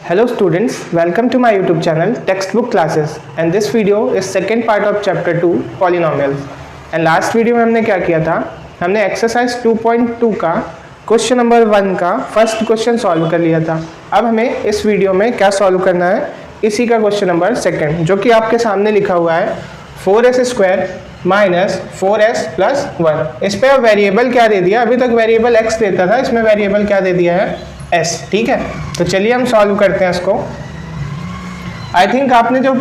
Hello students, welcome to my YouTube channel Textbook Classes and this video is second part of chapter 2 Polynomials and last video में हमने क्या किया था, हमने exercise 2.2 का question number 1 का फर्स्ट क्वेश्चन सॉल्व कर लिया था। अब हमें इस वीडियो में क्या सॉल्व करना है, इसी का क्वेश्चन नंबर सेकंड जो कि आपके सामने लिखा हुआ है 4s² माइनस 4s प्लस 1। इस पर वेरिएबल क्या दे दिया, अभी तक वेरिएबल x देता था, इसमें वेरिएबल क्या दे दिया है s। ठीक है, तो चलिए हम सॉल्व करते हैं इसको। आई थिंक आपने जो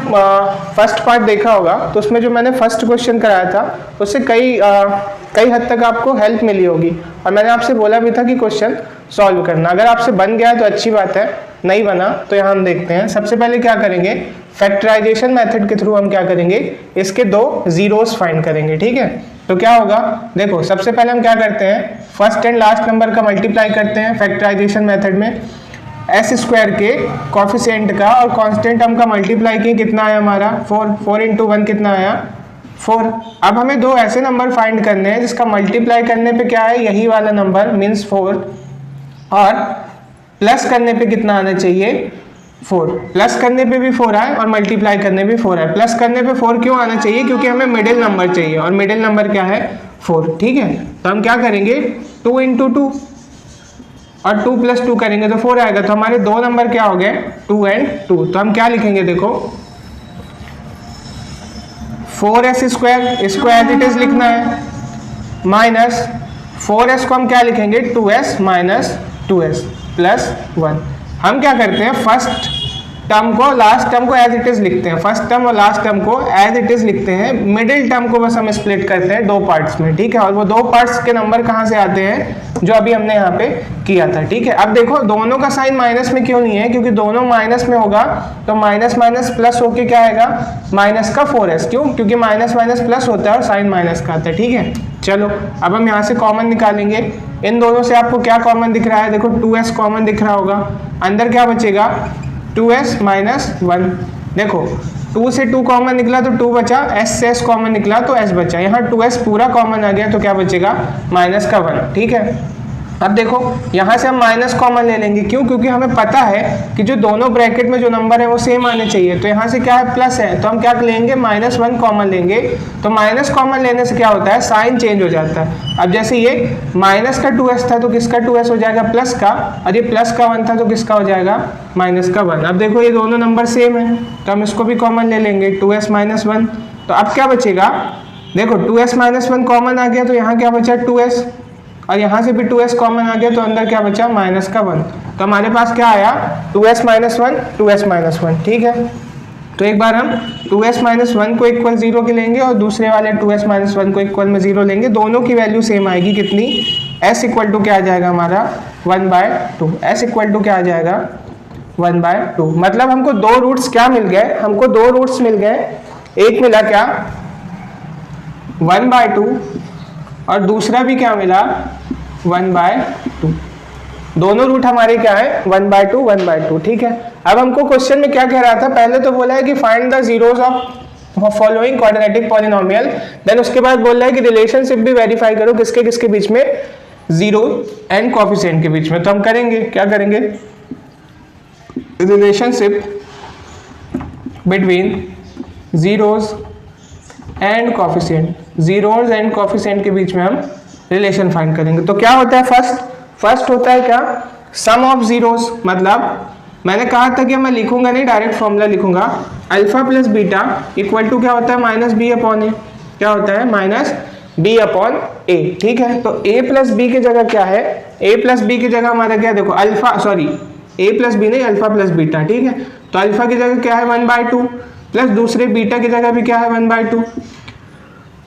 फर्स्ट पार्ट देखा होगा तो उसमें जो मैंने फर्स्ट क्वेश्चन कराया था उससे कई हद तक आपको हेल्प मिली होगी और मैंने आपसे बोला भी था कि क्वेश्चन सॉल्व करना। अगर आपसे बन गया तो अच्छी बात है, नहीं बना तो यहाँ हम देखते हैं। सबसे पहले क्या करेंगे, फैक्टराइजेशन मेथड के थ्रू हम क्या करेंगे, इसके दो जीरोस फाइंड करेंगे। ठीक है, तो क्या होगा, देखो सबसे पहले हम क्या करते हैं, फर्स्ट एंड लास्ट नंबर का मल्टीप्लाई करते हैं फैक्टराइजेशन मेथड में। s² के कॉफिशिएंट का और कांस्टेंट टर्म का मल्टीप्लाई किए, कितना आया हमारा 4 इंटू 1 कितना आया 4। अब हमें दो ऐसे नंबर फाइंड करने हैं जिसका मल्टीप्लाई करने पे क्या है, यही वाला नंबर मीन्स 4 और प्लस करने पे कितना आना चाहिए 4। प्लस करने पे भी 4 आए और मल्टीप्लाई करने पे 4 आए। प्लस करने पे 4 क्यों आना चाहिए, क्योंकि हमें मिडिल नंबर चाहिए और मिडिल नंबर क्या है 4। ठीक है, तो हम क्या करेंगे 2 इंटू 2 और 2 प्लस 2 करेंगे तो 4 आएगा। तो हमारे दो नंबर क्या हो गए 2 एंड 2। तो हम क्या लिखेंगे, देखो 4s² इसको एज इट इज लिखना है, माइनस 4s को हम क्या लिखेंगे 2s माइनस 2s प्लस 1। हम क्या करते हैं, फर्स्ट टर्म को लास्ट टर्म को एज इट इज लिखते हैं, फर्स्ट टर्म और लास्ट टर्म को एज इट इज लिखते हैं। मिडिल टर्म को बस हम स्प्लिट करते हैं दो पार्ट्स में। ठीक है, और वो दो पार्ट्स के नंबर कहाँ से आते हैं, जो अभी हमने यहाँ पे किया था। ठीक है, अब देखो दोनों का साइन माइनस में क्यों नहीं है, क्योंकि दोनों माइनस में होगा तो माइनस माइनस प्लस होके क्या आएगा माइनस का 4s। क्यों, क्योंकि माइनस माइनस प्लस होता है और साइन माइनस का आता है। ठीक है, चलो अब हम यहाँ से कॉमन निकालेंगे। इन दोनों से आपको क्या कॉमन दिख रहा है, देखो 2s कॉमन दिख रहा होगा, अंदर क्या बचेगा 2s माइनस 1। देखो 2 से 2 कॉमन निकला तो 2 बचा, s से s कॉमन निकला तो s बचा। यहाँ 2s पूरा कॉमन आ गया तो क्या बचेगा माइनस का 1। ठीक है, अब देखो यहाँ से हम माइनस कॉमन ले लेंगे, क्यों, क्योंकि हमें पता है कि जो दोनों ब्रैकेट में जो नंबर है वो सेम आने चाहिए। तो यहाँ से क्या है प्लस है तो हम क्या लेंगे -1 कॉमन लेंगे। तो माइनस कॉमन लेने से क्या होता है, साइन चेंज हो जाता है। अब जैसे ये माइनस का 2s था तो किसका 2s हो जाएगा प्लस का, और ये प्लस का 1 था तो किसका हो जाएगा माइनस का 1। अब देखो ये दोनों नंबर सेम है तो हम इसको भी कॉमन ले लेंगे 2s माइनस 1। तो अब क्या बचेगा, देखो 2s माइनस 1 कॉमन आ गया तो यहाँ क्या बचा 2s, और यहाँ से भी 2s कॉमन आ गया तो अंदर क्या बचा माइनस का 1। तो हमारे पास क्या आया 2s माइनस 1 2s माइनस 1। ठीक है, तो एक बार हम 2s माइनस 1 को इक्वल 0 के लेंगे और दूसरे वाले 2s माइनस 1 को इक्वल में 0 लेंगे। दोनों की वैल्यू सेम आएगी, कितनी, s इक्वल टू क्या आ जाएगा हमारा 1/2। s इक्वल टू क्या आ जाएगा 1/2। मतलब हमको दो रूट्स क्या मिल गए, हमको दो रूट्स मिल गए। एक मिला क्या 1/2 और दूसरा भी क्या मिला 1/2। दोनों रूट हमारे क्या है 1/2 1/2। ठीक है, अब हमको क्वेश्चन में क्या कह रहा था, पहले तो बोला है कि find the zeros of following quadratic polynomial, then उसके बाद बोल रहा है कि रिलेशनशिप भी वेरीफाई करो किसके किसके बीच में, जीरो एंड कोएफिशिएंट के बीच में। तो हम करेंगे, क्या करेंगे, relationship between zeros and coefficient, zeros and coefficient के बीच में हम रिलेशन फाइंड करेंगे। तो क्या होता है, फर्स्ट होता है क्या सम ऑफ जीरोस। मतलब मैंने कहा था कि मैं लिखूंगा नहीं, डायरेक्ट फॉर्मूला लिखूंगा, alpha plus beta equal to क्या होता है -b/a। क्या होता है -b/a। ठीक है, तो a प्लस बी की जगह क्या है, a प्लस बी की जगह हमारा क्या, देखो alpha, sorry a plus B नहीं, अल्फा प्लस बीटा। ठीक है, तो अल्फा की जगह क्या है 1/2 प्लस दूसरे बीटा की जगह भी क्या है 1/2।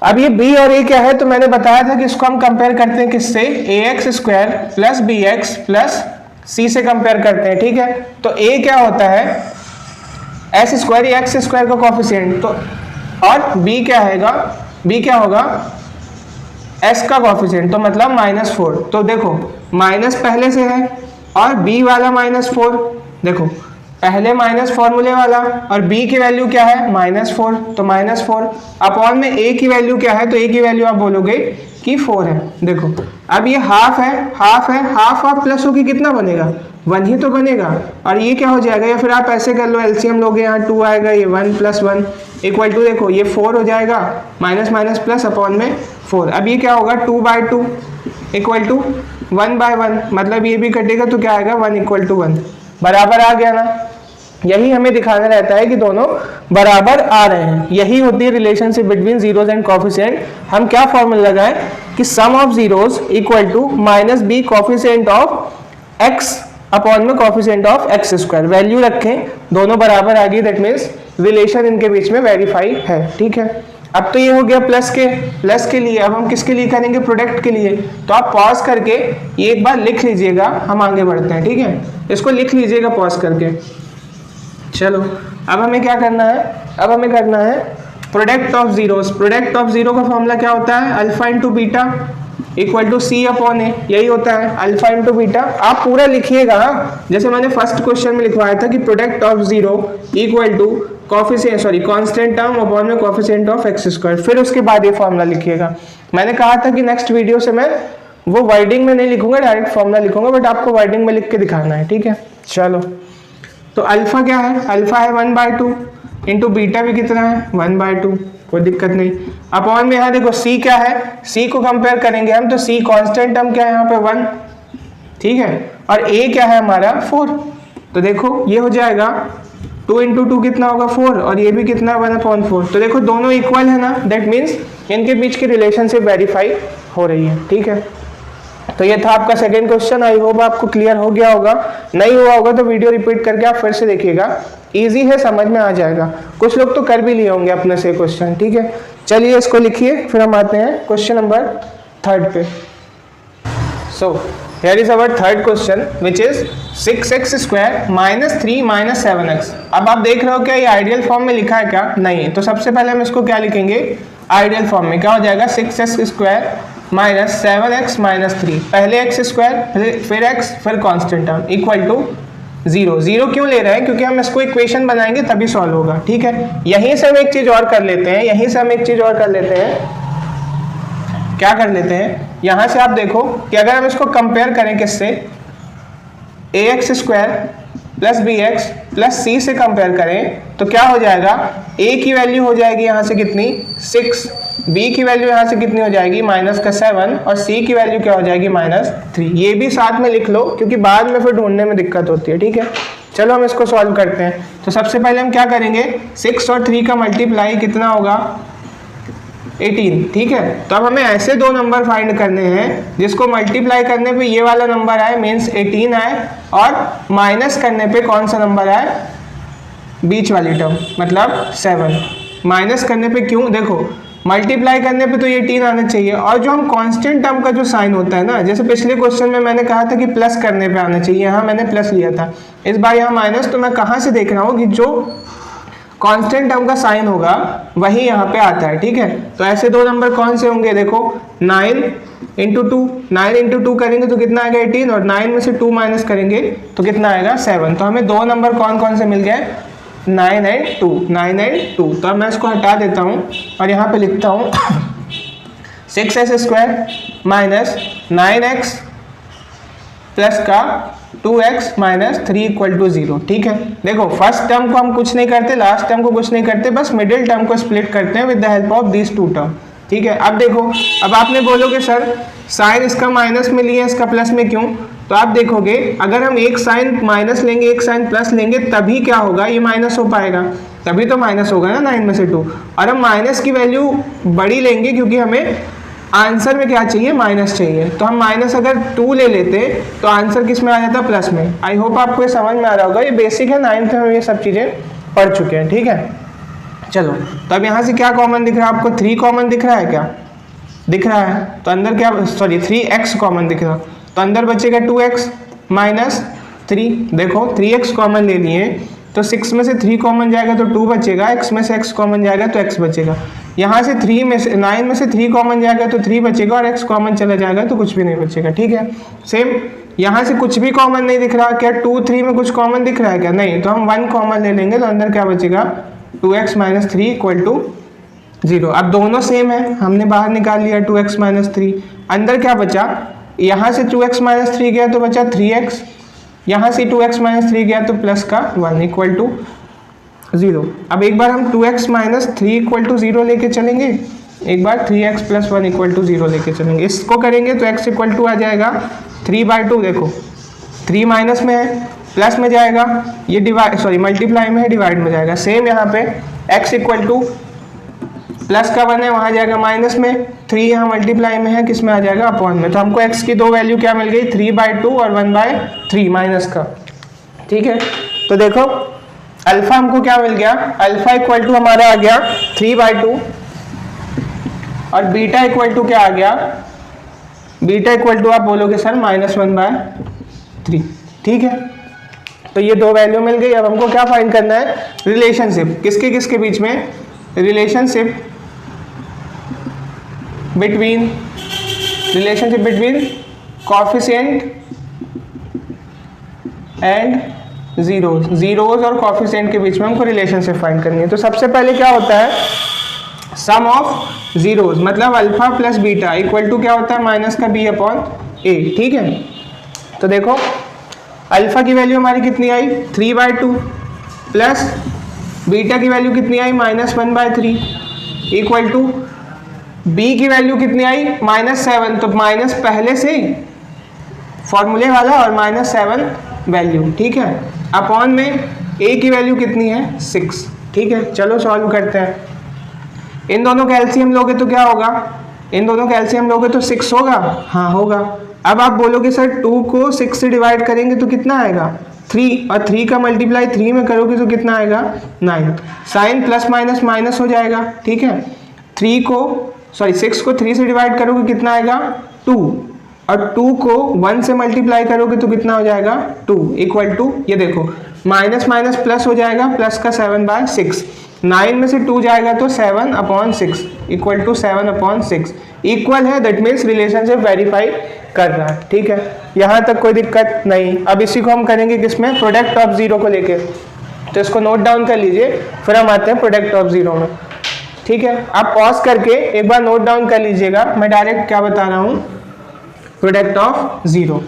अब ये b और a क्या है, तो मैंने बताया था कि इसको हम कंपेयर करते हैं किससे, ax² plus bx plus c से कंपेयर करते हैं। ठीक है, तो a क्या होता है s² या x² का कोएफिशिएंट, तो और b क्या हैगा, b क्या होगा s का कोएफिशिएंट, तो मतलब -4। तो देखो माइनस पहले से है और b वाला -4, देखो पहले माइनस फॉर्मूले वाला और b की वैल्यू क्या है -4, तो -4 अपॉन में a की वैल्यू क्या है, तो a की वैल्यू आप बोलोगे कि 4 है। देखो अब ये हाफ है, हाफ है, हाफ प्लस होके कितना बनेगा 1 ही तो बनेगा, और ये क्या हो जाएगा, या फिर आप ऐसे कर लो, एलसीएम लोगे, यहाँ 2 आएगा, ये 1 + 1 इक्वल टू, देखो ये 4 हो जाएगा, माइनस माइनस प्लस अपॉन में 4। अब ये क्या होगा, 2/2 इक्वल टू 1/1, मतलब ये भी कटेगा तो क्या आएगा, 1 = 1, बराबर आ गया ना। यही हमें दिखाना रहता है कि दोनों बराबर आ रहे हैं। यही होती है relationship between zeros and coefficient. हम क्या फॉर्मूला लगाएं कि sum of zeros equal to -b coefficient of x upon में कोफिशिएंट ऑफ x²। वैल्यू रखें, दोनों बराबर आ गई, दैट मीन्स रिलेशन इनके बीच में वेरीफाई है। ठीक है, अब तो ये हो गया प्लस के लिए। अब हम किसके लिए करेंगे, प्रोडक्ट के लिए। तो आप पॉज करके ये एक बार लिख लीजिएगा, हम आगे बढ़ते हैं। ठीक है, इसको लिख लीजिएगा पॉज करके। चलो अब हमें क्या करना है, अब हमें करना है product of zeros. Product of zero का फॉर्मूला क्या होता है, alpha into beta equal to c upon a, यही होता है, अल्फा इंटू बीटा। आप पूरा लिखिएगा, जैसे मैंने फर्स्ट क्वेश्चन में लिखवाया था कि product of zero equal to constant term upon में कोफिशिएंट ऑफ x²। फिर उसके बाद ये फॉर्मूला लिखिएगा। मैंने कहा था कि नेक्स्ट वीडियो से मैं वो वर्डिंग में नहीं लिखूंगा, डायरेक्ट फॉर्मूला लिखूंगा, बट आपको वर्डिंग में लिख के दिखाना है। ठीक है, चलो तो अल्फा क्या है, अल्फा है 1/2 इंटू बीटा भी कितना है 1/2, कोई दिक्कत नहीं। अपॉन में यहाँ देखो सी क्या है, सी को कंपेयर करेंगे हम, तो सी कांस्टेंट टर्म क्या है यहाँ पे 1, ठीक है, और ए क्या है हमारा 4। तो देखो ये हो जाएगा 2 × 2 कितना होगा 4, और ये भी कितना 1/4। तो देखो दोनों इक्वल है ना, दैट मीन्स इनके बीच की रिलेशनशिप वेरीफाई हो रही है। ठीक है, तो ये था आपका सेकंड क्वेश्चन। आई होप आपको क्लियर हो गया होगा, नहीं हुआ होगा तो वीडियो रिपीट करके आप फिर से देखिएगा, इजी है, समझ में आ जाएगा। कुछ लोग तो कर भी लिए होंगे अपने से क्वेश्चन। ठीक है, चलिए इसको लिखिए, फिर हम आते हैं क्वेश्चन नंबर 3 पे। So here is our third question which is 6x² - 3 - 7x। अब आप देख रहे हो क्या ये आइडियल फॉर्म में लिखा है क्या, नहीं। तो सबसे पहले हम इसको क्या लिखेंगे, आइडियल फॉर्म में। क्या हो जाएगा 6x² - 7x - 3, पहले x², फिर x, फिर कांस्टेंट टर्म इक्वल टू 0। 0 क्यों ले रहे हैं, क्योंकि हम इसको इक्वेशन बनाएंगे तभी सॉल्व होगा। ठीक है, यहीं से हम एक चीज और कर लेते हैं, क्या कर लेते हैं, यहां से आप देखो कि अगर हम इसको कंपेयर करें किससे, ax² + bx + c से कंपेयर करें तो क्या हो जाएगा, a की वैल्यू हो जाएगी यहाँ से कितनी 6, b की वैल्यू यहाँ से कितनी हो जाएगी -7, और c की वैल्यू क्या हो जाएगी -3। ये भी साथ में लिख लो, क्योंकि बाद में फिर ढूंढने में दिक्कत होती है। ठीक है, चलो हम इसको सॉल्व करते हैं। तो सबसे पहले हम क्या करेंगे, 6 और 3 का मल्टीप्लाई कितना होगा 18। ठीक है, तो अब हमें ऐसे दो नंबर फाइंड करने हैं जिसको मल्टीप्लाई करने पे ये वाला नंबर आए, मीन्स 18 आए, और माइनस करने पे कौन सा नंबर आए, बीच वाली टर्म मतलब 7। माइनस करने पे क्यों, देखो मल्टीप्लाई करने पे तो ये 18 आना चाहिए, और जो हम कांस्टेंट टर्म का जो साइन होता है ना, जैसे पिछले क्वेश्चन में मैंने कहा था कि प्लस करने पे आना चाहिए, यहाँ मैंने प्लस लिया था, इस बार यहाँ माइनस। तो मैं कहाँ से देख रहा हूँ कि जो कांस्टेंट टर्म का साइन होगा वही यहाँ पे आता है। ठीक है, तो ऐसे दो नंबर कौन से होंगे, देखो 9 × 2 करेंगे तो कितना आएगा 18, और 9 में से 2 माइनस करेंगे तो कितना आएगा 7। तो हमें दो नंबर कौन कौन से मिल गए, 9 and 2। तो अब मैं इसको हटा देता हूँ और यहाँ पे लिखता हूँ 6x² - 9x प्लस का 2x - 3 = 0। ठीक है, देखो फर्स्ट टर्म को हम कुछ नहीं करते, लास्ट टर्म को कुछ नहीं करते, बस मिडिल टर्म को स्प्लिट करते हैं with the help of these 2 term. ठीक है, अब देखो, अब आपने बोलोगे सर साइन इसका माइनस में लिया, इसका प्लस में क्यों, तो आप देखोगे अगर हम एक साइन माइनस लेंगे एक साइन प्लस लेंगे तभी क्या होगा, ये माइनस हो पाएगा, तभी तो माइनस होगा ना 9 में से 2। और हम माइनस की वैल्यू बड़ी लेंगे क्योंकि हमें आंसर में क्या चाहिए, माइनस चाहिए। तो हम माइनस अगर 2 ले लेते तो आंसर किस में आ जाता, प्लस में। आई होप आपको ये समझ में आ रहा होगा, ये बेसिक है, 9th में हम ये सब चीज़ें पढ़ चुके हैं। ठीक है, चलो तो अब यहाँ से क्या कॉमन दिख रहा है आपको, 3 कॉमन दिख रहा है, क्या दिख रहा है, तो अंदर क्या, 3x कॉमन दिख रहा, तो अंदर बचेगा 2x - 3। देखो 3x कॉमन ले लिए तो 6 में से 3 कॉमन जाएगा तो 2 बचेगा, x में से x कॉमन जाएगा तो x बचेगा। यहाँ से 9 में से 3 कॉमन जाएगा तो 3 बचेगा, और x कॉमन चला जाएगा तो कुछ भी नहीं बचेगा। ठीक है, सेम यहाँ से कुछ भी कॉमन नहीं दिख रहा, क्या 2, 3 में कुछ कॉमन दिख रहा है क्या, नहीं, तो हम 1 कॉमन ले लेंगे तो अंदर क्या बचेगा 2x - 3 = 0। अब दोनों सेम है, हमने बाहर निकाल लिया 2x - 3, अंदर क्या बचा, यहाँ से 2x - 3 गया तो बचा 3x यहाँ से 2x माइनस 3 गया तो प्लस का 1 इक्वल टू 0। अब एक बार हम 2x माइनस 3 इक्वल टू 0 लेके चलेंगे, एक बार 3x प्लस 1 इक्वल टू 0 लेके चलेंगे। इसको करेंगे तो x इक्वल टू आ जाएगा 3/2। देखो 3 माइनस में है, प्लस में जाएगा, ये मल्टीप्लाई में है, डिवाइड में जाएगा। सेम यहाँ पे x इक्वल टू प्लस का 1 है, वहाँ जाएगा माइनस में, 3 यहाँ मल्टीप्लाई में है, किस में आ जाएगा अपॉन में। तो हमको x की दो वैल्यू क्या मिल गई, 3/2 और 1/3 माइनस का। ठीक है, तो देखो अल्फा हमको क्या मिल गया, अल्फा इक्वल टू हमारा आ गया 3/2 और बीटा इक्वल टू क्या आ गया, बीटा इक्वल टू आप बोलोगे सर -1/3। ठीक है, तो ये दो वैल्यू मिल गई। अब हमको क्या फाइंड करना है, रिलेशनशिप किसके किसके बीच में, relationship between coefficient and zeros और कोएफिशिएंट के बीच में हमको रिलेशनशिप फाइंड करनी है। तो सबसे पहले क्या होता है, सम ऑफ जीरोज, मतलब alpha plus beta equal to क्या होता है, माइनस का b/a। ठीक है, तो देखो अल्फा की वैल्यू हमारी कितनी आई 3/2 प्लस बीटा की वैल्यू कितनी आई -1/3 इक्वल टू बी की वैल्यू कितनी आई -7। तो माइनस पहले से फॉर्मूले वाला और -7 वैल्यू। ठीक है, अपॉन में ए की वैल्यू कितनी है 6। ठीक है, चलो सॉल्व करते हैं। इन दोनों का एलसीएम लोगे तो क्या होगा, इन दोनों का एलसीएम लोगे तो 6 होगा, हाँ होगा। अब आप बोलोगे सर 2 को 6 से डिवाइड करेंगे तो कितना आएगा 3, और 3 का मल्टीप्लाई 3 में करोगे तो कितना आएगा 9। साइन प्लस माइनस माइनस हो जाएगा। ठीक है, 6 को 3 से डिवाइड करोगे कितना आएगा 2, और 2 को 1 से मल्टीप्लाई करोगे तो कितना हो जाएगा 2 इक्वल टू, ये देखो माइनस माइनस प्लस हो जाएगा, प्लस का 7/6। 9 में से 2 जाएगा तो 7/6 इक्वल टू 7/6 इक्वल है, दैट मीन्स रिलेशनशिप वेरीफाई कर रहा है। ठीक है, यहाँ तक कोई दिक्कत नहीं। अब इसी को हम करेंगे किसमें, प्रोडक्ट ऑफ जीरो को लेके। तो इसको नोट डाउन कर लीजिए, फिर हम आते हैं प्रोडक्ट ऑफ जीरो में। ठीक है, आप पॉज करके एक बार नोट डाउन कर लीजिएगा, मैं डायरेक्ट क्या बता रहा हूँ। प्रोडक्ट ऑफ जीरो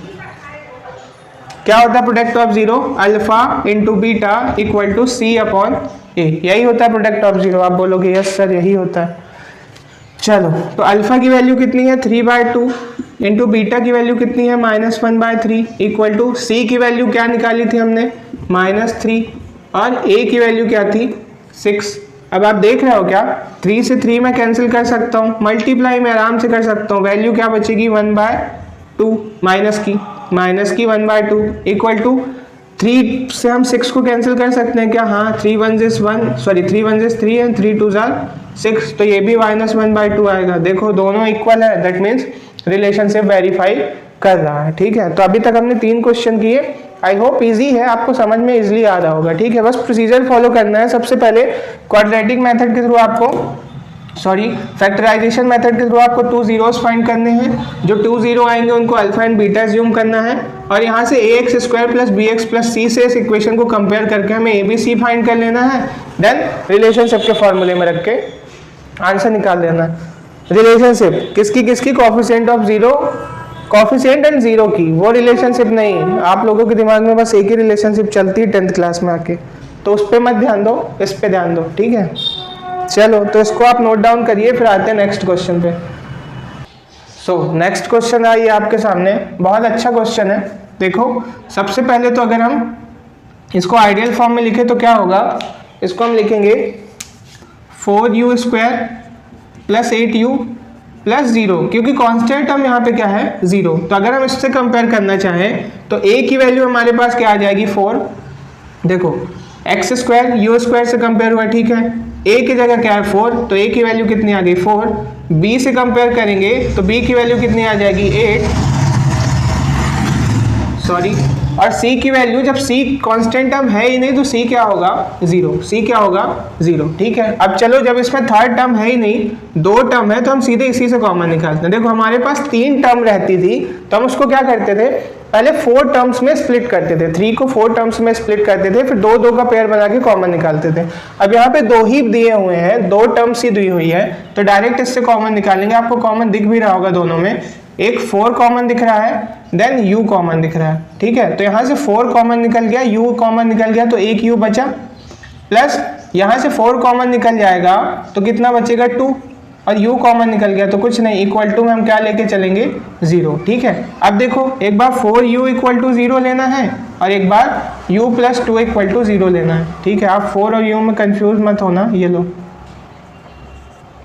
क्या होता है, product of zero alpha into beta equal to C/A, यही होता है प्रोडक्ट ऑफ जीरो। आप बोलोगे यस सर यही होता है। चलो, तो अल्फा की वैल्यू कितनी है 3/2 इंटू बीटा की वैल्यू कितनी है -1/3 इक्वल टू C की वैल्यू क्या निकाली थी हमने -3 और A की वैल्यू क्या थी 6। अब आप देख रहे हो क्या, 3 से 3 मैं कैंसिल कर सकता हूँ, मल्टीप्लाई में आराम से कर सकता हूँ, वैल्यू क्या बचेगी 1/2 माइनस की 1/2 इक्वल टू 3 से हम 6 को कैंसिल कर सकते हैं क्या, हाँ 3 1 is 3 एंड 3 2 are 6, तो ये भी -1/2 आएगा। देखो दोनों इक्वल है, दैट मीन्स रिलेशनशिप वेरीफाई कर रहा है। ठीक है, तो अभी तक हमने 3 क्वेश्चन किए, आई होप इजी है, आपको समझ में इजीली आ रहा होगा। ठीक है, बस प्रोसीजर फॉलो करना है। सबसे पहले क्वाड्रेटिक मेथड के थ्रू आपको फैक्टराइजेशन मेथड के थ्रू आपको 2 जीरोस फाइंड करने हैं। जो 2 जीरो आएंगे उनको अल्फा एंड बीटा एज्यूम करना है, और यहाँ से ax² + bx + c से इस इक्वेशन को कंपेयर करके हमें abc फाइंड कर लेना है। देन रिलेशनशिप के फॉर्मूले में रख के आंसर निकाल लेना है। रिलेशनशिप किसकी किसकी, coefficient of zero, coefficient and zero की, वो रिलेशनशिप नहीं। आप लोगों के दिमाग में बस एक ही रिलेशनशिप चलती है 10th क्लास में आके, तो उस पर मत ध्यान दो, इस पे ध्यान दो। ठीक है, चलो तो इसको आप नोट डाउन करिए, फिर आते हैं नेक्स्ट क्वेश्चन पे। नेक्स्ट क्वेश्चन आई आपके सामने, बहुत अच्छा क्वेश्चन है। देखो सबसे पहले तो अगर हम इसको आइडियल फॉर्म में लिखे तो क्या होगा, इसको हम लिखेंगे 4u² + 8u + 0, क्योंकि कांस्टेंट टर्म यहाँ पे क्या है 0। तो अगर हम इससे कंपेयर करना चाहें तो a की वैल्यू हमारे पास क्या आ जाएगी 4। देखो x² u² से कंपेयर हुआ, ठीक है, a की जगह क्या है 4, तो a की वैल्यू कितनी आ गई 4। b से कंपेयर करेंगे तो b की वैल्यू कितनी आ जाएगी 8, और c की वैल्यू, जब c कांस्टेंट टर्म है ही नहीं तो c क्या होगा 0, c क्या होगा 0। ठीक है, अब चलो जब इसमें थर्ड टर्म है ही नहीं, 2 टर्म है, तो हम सीधे इसी से कॉमन निकालते हैं। देखो हमारे पास 3 टर्म रहती थी तो हम उसको क्या करते थे, पहले 4 टर्म्स में स्प्लिट करते थे, 3 को 4 टर्म्स में स्प्लिट करते थे, फिर 2 का पेयर बना के कॉमन निकालते थे। अब यहाँ पे 2 ही दिए हुए हैं, 2 टर्म्स ही दी हुई है, तो डायरेक्ट इससे कॉमन निकालेंगे। आपको कॉमन दिख भी रहा होगा दोनों में, एक 4 कॉमन दिख रहा है, देन u कॉमन दिख रहा है, ठीक है। तो यहाँ से 4 कॉमन निकल गया, u कॉमन निकल गया, तो एक u बचा, प्लस यहाँ से 4 कॉमन निकल जाएगा तो कितना बचेगा 2, और u कॉमन निकल गया तो कुछ नहीं, इक्वल टू में हम क्या लेके चलेंगे 0, ठीक है। अब देखो एक बार 4u इक्वल टू 0 लेना है और एक बार u प्लस 2 इक्वल टू 0 लेना है, ठीक है। आप 4 और u में कंफ्यूज मत होना, ये लो,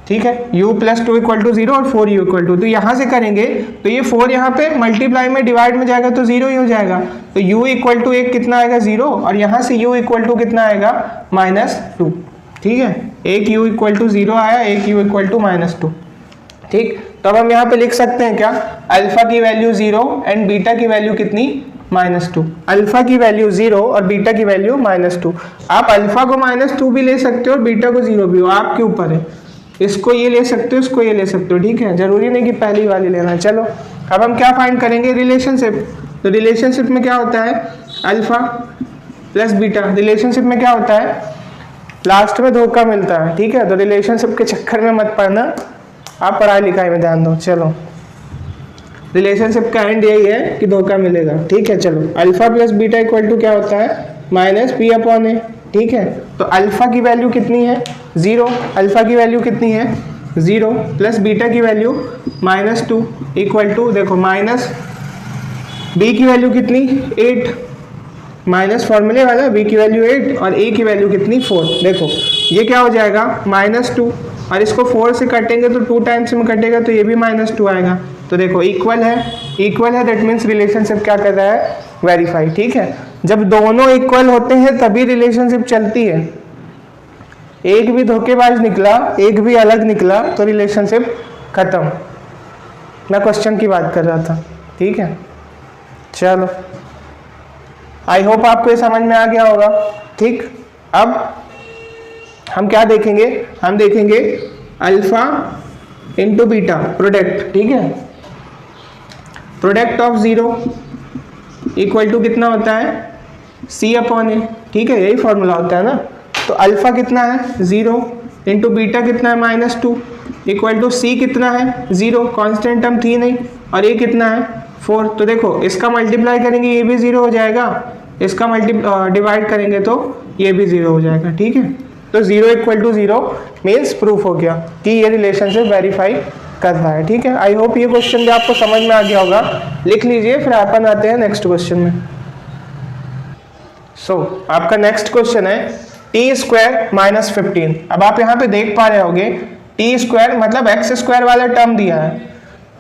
ठीक है। u प्लस 2 इक्वल टू 0 और 4u इक्वल टू, तो यहाँ से करेंगे तो ये 4 यहाँ पे मल्टीप्लाई में डिवाइड में जाएगा तो 0 ही हो जाएगा, तो u इक्वल टू 1 कितना आएगा 0, और यहाँ से u इक्वल टू कितना आएगा -2, ठीक है। एक u इक्वल टू 0 आया, एक u इक्वल टू -2, ठीक। तो अब हम यहाँ पे लिख सकते हैं क्या, अल्फा की वैल्यू 0 एंड बीटा की वैल्यू कितनी -2, अल्फा की वैल्यू 0 और बीटा की वैल्यू -2। आप अल्फा को -2 भी ले सकते हो और बीटा को 0 भी हो, आपके ऊपर है, इसको ये ले सकते हो, इसको ये ले सकते हो, ठीक है। जरूरी नहीं कि पहली वाली लेना। चलो अब हम क्या फाइंड करेंगे, रिलेशनशिप। तो रिलेशनशिप में क्या होता है, अल्फा प्लस बीटा, रिलेशनशिप में क्या होता है, लास्ट में धोखा मिलता है, ठीक है। तो रिलेशनशिप के चक्कर में मत पड़ना, आप पढ़ाई लिखाई में ध्यान दो। चलो रिलेशनशिप का एंड यही है कि धोखा मिलेगा, ठीक है। चलो alpha plus beta equal to क्या होता है -p/a, ठीक है। तो अल्फा की वैल्यू कितनी है 0, अल्फा की वैल्यू कितनी है 0, प्लस बीटा की वैल्यू -2 इक्वल टू, देखो माइनस b की वैल्यू कितनी 8, माइनस फॉर्मूले वाला, b की वैल्यू 8 और a की वैल्यू कितनी 4। देखो ये क्या हो जाएगा -2, और इसको 4 से कटेंगे तो 2 टाइम्स में कटेगा तो ये भी -2 आएगा। तो देखो इक्वल है, दैट मीन्स रिलेशनशिप क्या कर रहा है, वेरीफाई, ठीक है। जब दोनों इक्वल होते हैं तभी रिलेशनशिप चलती है, एक भी धोखेबाज निकला, एक भी अलग निकला तो रिलेशनशिप खत्म। मैं क्वेश्चन की बात कर रहा था, ठीक है। चलो आई होप आपको ये समझ में आ गया होगा, ठीक। अब हम क्या देखेंगे, हम देखेंगे अल्फा इंटू बीटा प्रोडक्ट, ठीक है। प्रोडक्ट ऑफ 0 इक्वल टू कितना होता है c/a, ठीक है, यही फॉर्मूला होता है ना। तो अल्फा कितना है 0 इंटू बीटा कितना है -2 इक्वल टू c कितना है 0, कांस्टेंट टर्म थी नहीं, और a कितना है 4। तो देखो इसका मल्टीप्लाई करेंगे ये भी 0 हो जाएगा, इसका डिवाइड करेंगे तो ये भी 0 हो जाएगा, ठीक है। तो 0 इक्वल टू 0 मीन्स प्रूफ हो गया कि ये रिलेशनशिप वेरीफाई कर रहा है, ठीक है। आई होप ये क्वेश्चन भी आपको समझ में आ गया होगा, लिख लीजिए, फिर अपन आते हैं नेक्स्ट क्वेश्चन में। आपका नेक्स्ट क्वेश्चन है t² -15। अब आप यहाँ पे देख पा रहे होगे t² मतलब x² वाला टर्म दिया है,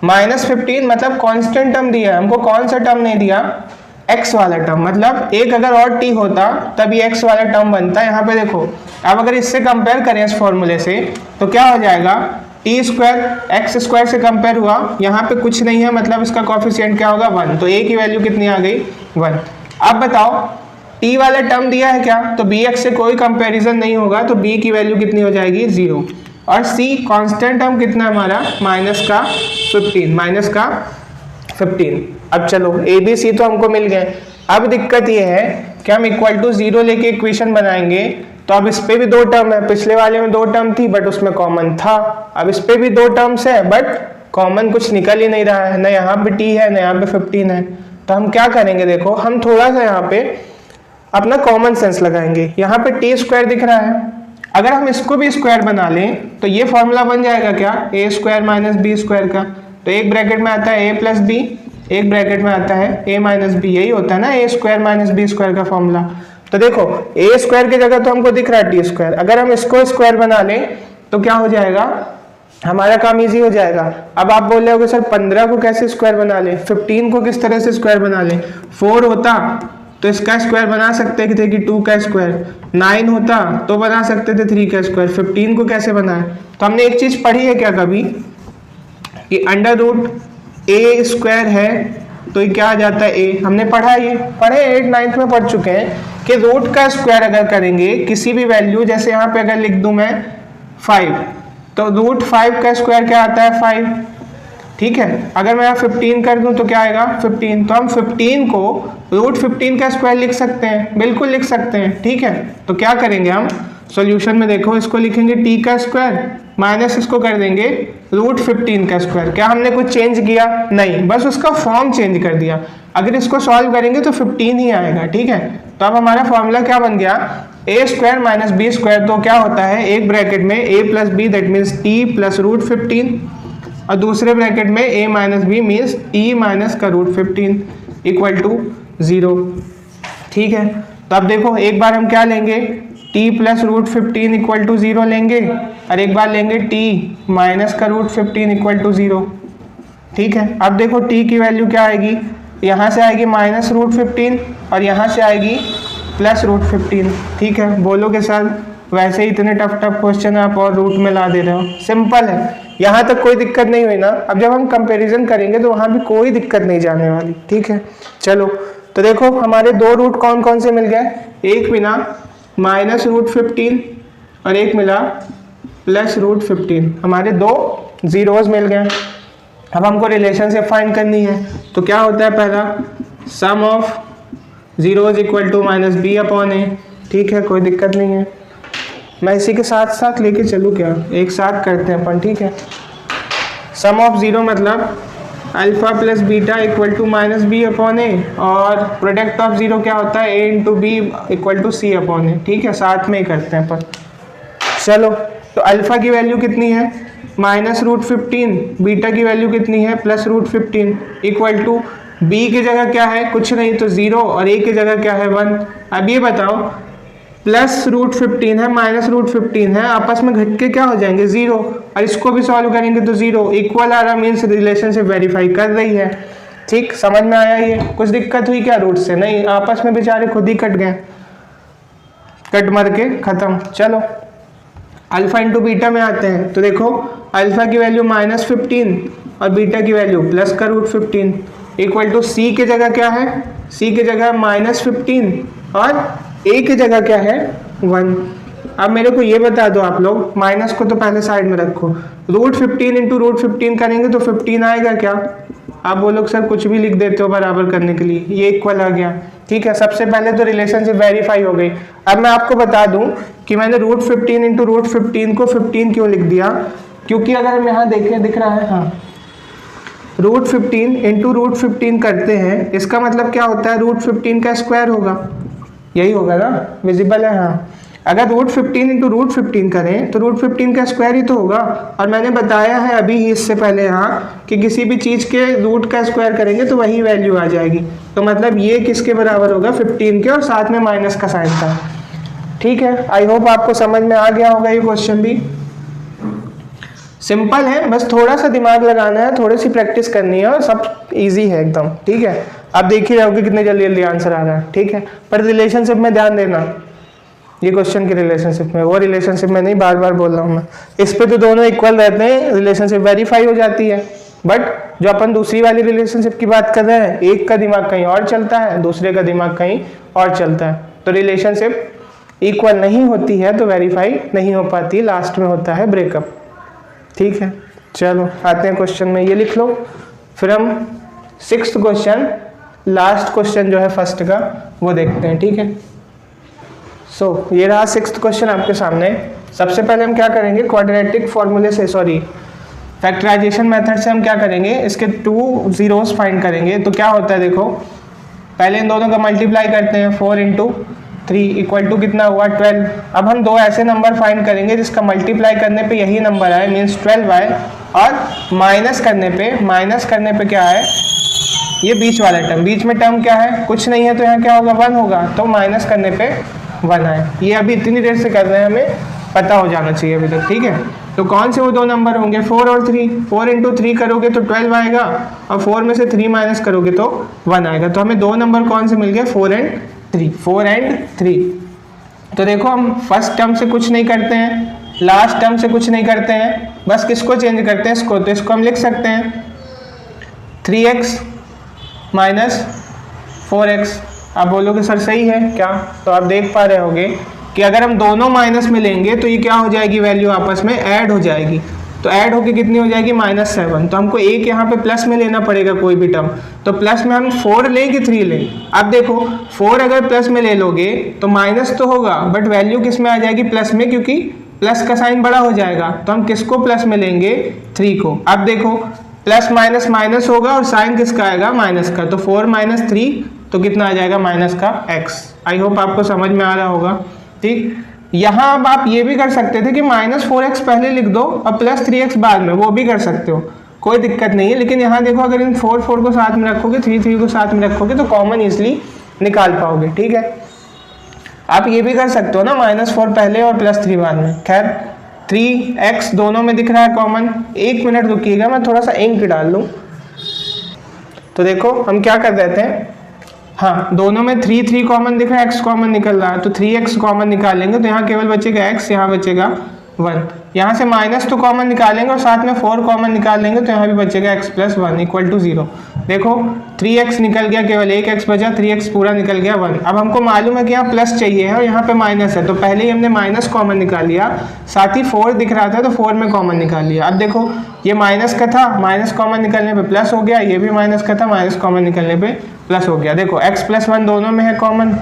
-15 मतलब कांस्टेंट टर्म दिया है, हमको कौन सा टर्म नहीं दिया, x वाला टर्म। मतलब एक अगर और t होता तब ये x वाला टर्म बनता है। यहाँ पे देखो अब अगर इससे कंपेयर करें इस फॉर्मूले से तो क्या हो जाएगा, t² x² से कंपेयर हुआ, यहाँ पे कुछ नहीं है मतलब इसका कोफिशिएंट क्या होगा 1, तो a की वैल्यू कितनी आ गई 1। अब बताओ t वाला टर्म दिया है क्या, तो bx से कोई कंपैरिजन नहीं होगा, तो b की वैल्यू कितनी हो जाएगी 0, और c कांस्टेंट टर्म कितना हमारा -15। अब चलो a b c तो हमको मिल गए। अब दिक्कत ये है कि हम इक्वल टू 0 लेके इक्वेशन बनाएंगे, तो अब इस पे भी 2 टर्म है, पिछले वाले में 2 टर्म थी बट उसमें कॉमन था, अब इस पे भी 2 टर्म्स है बट कॉमन कुछ निकल ही नहीं रहा है, ना यहाँ पे t है ना यहाँ पे 15 है। तो हम क्या करेंगे, देखो हम थोड़ा सा यहाँ पे अपना कॉमन सेंस लगाएंगे। यहाँ पे t² दिख रहा है, अगर हम इसको भी स्क्वायर बना लें तो ये फॉर्मूला बन जाएगा क्या, a² - b² का। तो एक ब्रैकेट में आता है a + b, एक ब्रैकेट में आता है a - b, यही होता है ना a² - b² का फॉर्मूला। तो देखो a² की जगह तो हमको दिख रहा है t², अगर हम इसको स्क्वायर बना लें तो क्या हो जाएगा, हमारा काम इजी हो जाएगा। अब आप बोल रहे हो सर 15 को कैसे स्क्वायर बना लें, 15 को किस तरह से स्क्वायर बना लें, 4 होता तो इसका स्क्वायर बना सकते थे कि 2 का स्क्वायर, 9 होता तो बना सकते थे 3 का स्क्वायर, 15 को कैसे बनाए। तो हमने एक चीज पढ़ी है क्या कभी कि √a² है तो ये क्या आ जाता है a, हमने पढ़ा, ये पढ़े 8th 9th में पढ़ चुके हैं कि रूट का स्क्वायर अगर करेंगे किसी भी वैल्यू, जैसे यहाँ पे अगर लिख दूं मैं 5, तो √5 का स्क्वायर क्या आता है 5, ठीक है। अगर मैं 15 कर दूं तो क्या आएगा 15, तो हम 15 को √15 का स्क्वायर लिख सकते हैं, बिल्कुल लिख सकते हैं, ठीक है। तो क्या करेंगे हम सॉल्यूशन में, देखो इसको लिखेंगे t² माइनस इसको कर देंगे √15 का स्क्वायर। क्या हमने कुछ चेंज किया? नहीं, बस उसका फॉर्म चेंज कर दिया। अगर इसको सॉल्व करेंगे तो 15 ही आएगा, ठीक है। तो अब हमारा फॉर्मूला क्या बन गया? a² minus b²। तो क्या होता है, एक ब्रैकेट में a plus B that means t plus √15, और दूसरे ब्रैकेट में a minus B means t minus का √15 इक्वल टू 0, ठीक है। तो अब देखो एक बार हम क्या लेंगे, t प्लस √15 इक्वल टू 0 लेंगे, और एक बार लेंगे t माइनस का √15 इक्वल टू 0, ठीक है। अब देखो t की वैल्यू क्या आएगी, यहाँ से आएगी माइनस √15 और यहाँ से आएगी प्लस √15, ठीक है। बोलोगे सर वैसे ही इतने टफ क्वेश्चन आप और रूट में ला दे रहे हो। सिंपल है, यहाँ तक कोई दिक्कत नहीं हुई ना। अब जब हम कंपैरिजन करेंगे तो वहाँ भी कोई दिक्कत नहीं जाने वाली, ठीक है। चलो तो देखो हमारे दो रूट कौन कौन से मिल गए, एक मिला माइनस √15 और एक मिला प्लस √15, हमारे दो जीरोज मिल गए। अब हमको रिलेशनशिप फाइंड करनी है, तो क्या होता है, पहला sum of zeros equal to minus B upon ए, ठीक है, कोई दिक्कत नहीं है। मैं इसी के साथ साथ लेके चलूँ क्या, एक साथ करते हैं अपन, ठीक है। सम ऑफ जीरो मतलब alpha plus beta equal to minus B upon a, और प्रोडक्ट ऑफ जीरो क्या होता है, a into b equal to c upon ए, ठीक है, साथ में ही करते हैं अपन। चलो तो अल्फा की वैल्यू कितनी है, माइनस √15, बीटा की वैल्यू कितनी है, प्लस √15 इक्वल टू बी की जगह क्या है, कुछ नहीं तो 0, और ए की जगह क्या है 1। अब ये बताओ प्लस √15 है माइनस √15 है, आपस में घट के क्या हो जाएंगे 0, और इसको भी सॉल्व करेंगे तो 0 इक्वल आ रहा, मीन्स रिलेशनशिप वेरीफाई कर रही है, ठीक। समझ में आया? ये कुछ दिक्कत हुई क्या रूट से? नहीं, आपस में बेचारे खुद ही कट गए, कट मर के खत्म। चलो अल्फा इंटू बीटा में आते हैं, तो देखो अल्फा की वैल्यू -15 और बीटा की वैल्यू प्लस का √15 इक्वल टू सी की जगह क्या है, सी की जगह -15 और ए की जगह क्या है 1। अब मेरे को ये बता दो आप लोग, माइनस को तो पहले साइड में रखो, √15 इंटू √15 करेंगे तो 15 आएगा क्या? आप वो लोग सर कुछ भी लिख देते हो बराबर करने के लिए, ये इक्वल आ गया, ठीक है। सबसे पहले तो रिलेशनशिप वेरीफाई हो गई। अब मैं आपको बता दूं कि मैंने √15 इंटू √15 को 15 क्यों लिख दिया, क्योंकि अगर हम यहाँ देखें, दिख रहा है, हाँ, √15 इंटू √15 करते हैं, इसका मतलब क्या होता है, √15 का स्क्वायर होगा, यही होगा ना, विजिबल है, हाँ। अगर √15 इंटू √15 करें तो √15 का स्क्वायर ही तो होगा, और मैंने बताया है अभी ही इससे पहले यहाँ कि किसी भी चीज़ के रूट का स्क्वायर करेंगे तो वही वैल्यू आ जाएगी। तो मतलब ये किसके बराबर होगा, 15 के, और साथ में माइनस का साइन था, ठीक है। आई होप आपको समझ में आ गया होगा। ये क्वेश्चन भी सिंपल है, बस थोड़ा सा दिमाग लगाना है, थोड़ी सी प्रैक्टिस करनी है, और सब ईजी है एकदम, ठीक है। आप देख ही रहोगे कितने जल्दी जल्दी आंसर आ रहा है, ठीक है। पर रिलेशनशिप में ध्यान देना, ये क्वेश्चन की रिलेशनशिप में, वो रिलेशनशिप में नहीं, बार बार बोल रहा हूँ मैं। इस पे तो दोनों इक्वल रहते हैं, रिलेशनशिप वेरीफाई हो जाती है। बट जो अपन दूसरी वाली रिलेशनशिप की बात कर रहे हैं, एक का दिमाग कहीं और चलता है, दूसरे का दिमाग कहीं और चलता है, तो रिलेशनशिप इक्वल नहीं होती है तो वेरीफाई नहीं हो पाती, लास्ट में होता है ब्रेकअप, ठीक है। चलो आते हैं क्वेश्चन में, ये लिख लो। फिर हम 6th क्वेश्चन, लास्ट क्वेश्चन जो है फर्स्ट का, वो देखते हैं, ठीक है। सो ये रहा 6th क्वेश्चन आपके सामने। सबसे पहले हम क्या करेंगे, क्वाड्रेटिक फॉर्मूले से, सॉरी फैक्टराइजेशन मेथड से हम क्या करेंगे, इसके 2 जीरोस फाइंड करेंगे। तो क्या होता है देखो, पहले इन दोनों का मल्टीप्लाई करते हैं, 4 इंटू 3 इक्वल टू कितना हुआ 12। अब हम दो ऐसे नंबर फाइंड करेंगे जिसका मल्टीप्लाई करने पे यही नंबर आए, मीन्स 12 आए, और माइनस करने पे क्या है, ये बीच वाला टर्म, बीच में टर्म क्या है, कुछ नहीं है, तो यहाँ क्या होगा 1 होगा, तो माइनस करने पे 1 आए। ये अभी इतनी देर से कर रहे हैं, हमें पता हो जाना चाहिए अभी तक, ठीक है। तो कौन से वो दो नंबर होंगे, 4 और 3। 4 इंटू 3 करोगे तो 12 आएगा, और 4 में से 3 माइनस करोगे तो 1 आएगा। तो हमें दो नंबर कौन से मिल गए, 4 एंड 3। तो देखो हम फर्स्ट टर्म से कुछ नहीं करते हैं, लास्ट टर्म से कुछ नहीं करते हैं, बस किसको चेंज करते हैं, इसको। तो इसको हम लिख सकते हैं 3x माइनस 4x। आप बोलोगे सर सही है क्या, तो आप देख पा रहे होगे कि अगर हम दोनों माइनस में लेंगे तो ये क्या हो जाएगी, वैल्यू आपस में ऐड हो जाएगी। तो ऐड होके कितनी हो जाएगी, -7। तो हमको एक यहाँ पे प्लस में लेना पड़ेगा कोई भी टर्म, तो प्लस में हम 4 लें कि 3 लें। अब देखो 4 अगर प्लस में ले लोगे तो माइनस तो होगा, बट वैल्यू किस में आ जाएगी, प्लस में, क्योंकि प्लस का साइन बड़ा हो जाएगा, तो हम किसको प्लस में लेंगे, 3 को। अब देखो प्लस माइनस माइनस होगा और साइन किसका आएगा, माइनस का, तो 4 माइनस 3 तो कितना आ जाएगा, माइनस का x। आई होप आपको समझ में आ रहा होगा। ठीक, यहाँ अब आप ये भी कर सकते थे कि -4x पहले लिख दो और प्लस 3x बाद में, वो भी कर सकते हो, कोई दिक्कत नहीं है। लेकिन यहाँ देखो अगर इन 4 4 को साथ में रखोगे, 3 3 को साथ में रखोगे तो कॉमन ईजिली निकाल पाओगे। ठीक है, आप ये भी कर सकते हो ना, -4 पहले और +3 बाद में। खैर 3x दोनों में दिख रहा है कॉमन। 1 मिनट रुकिएगा, मैं थोड़ा सा इंक डाल लूँ। तो देखो हम क्या कर देते हैं, हाँ दोनों में 3 3 कॉमन दिख रहा है, x कॉमन निकल रहा है, तो 3x कॉमन निकालेंगे तो यहाँ केवल बचेगा x, यहाँ बचेगा 1। यहाँ से माइनस तो कॉमन निकालेंगे और साथ में 4 कॉमन निकाल लेंगे तो यहाँ भी बचेगा x + 1 = 0। देखो 3x निकल गया, केवल एक x बचा, 3x पूरा निकल गया 1। अब हमको मालूम है कि यहाँ प्लस चाहिए है और यहाँ पे माइनस है, तो पहले ही हमने माइनस कॉमन निकाल लिया, साथ ही 4 दिख रहा था तो 4 में कॉमन निकाल लिया। अब देखो ये माइनस का था, माइनस कॉमन निकलने पे प्लस हो गया, ये भी माइनस का था, माइनस कॉमन निकलने पे प्लस हो गया। देखो x + 1 दोनों में है कॉमन,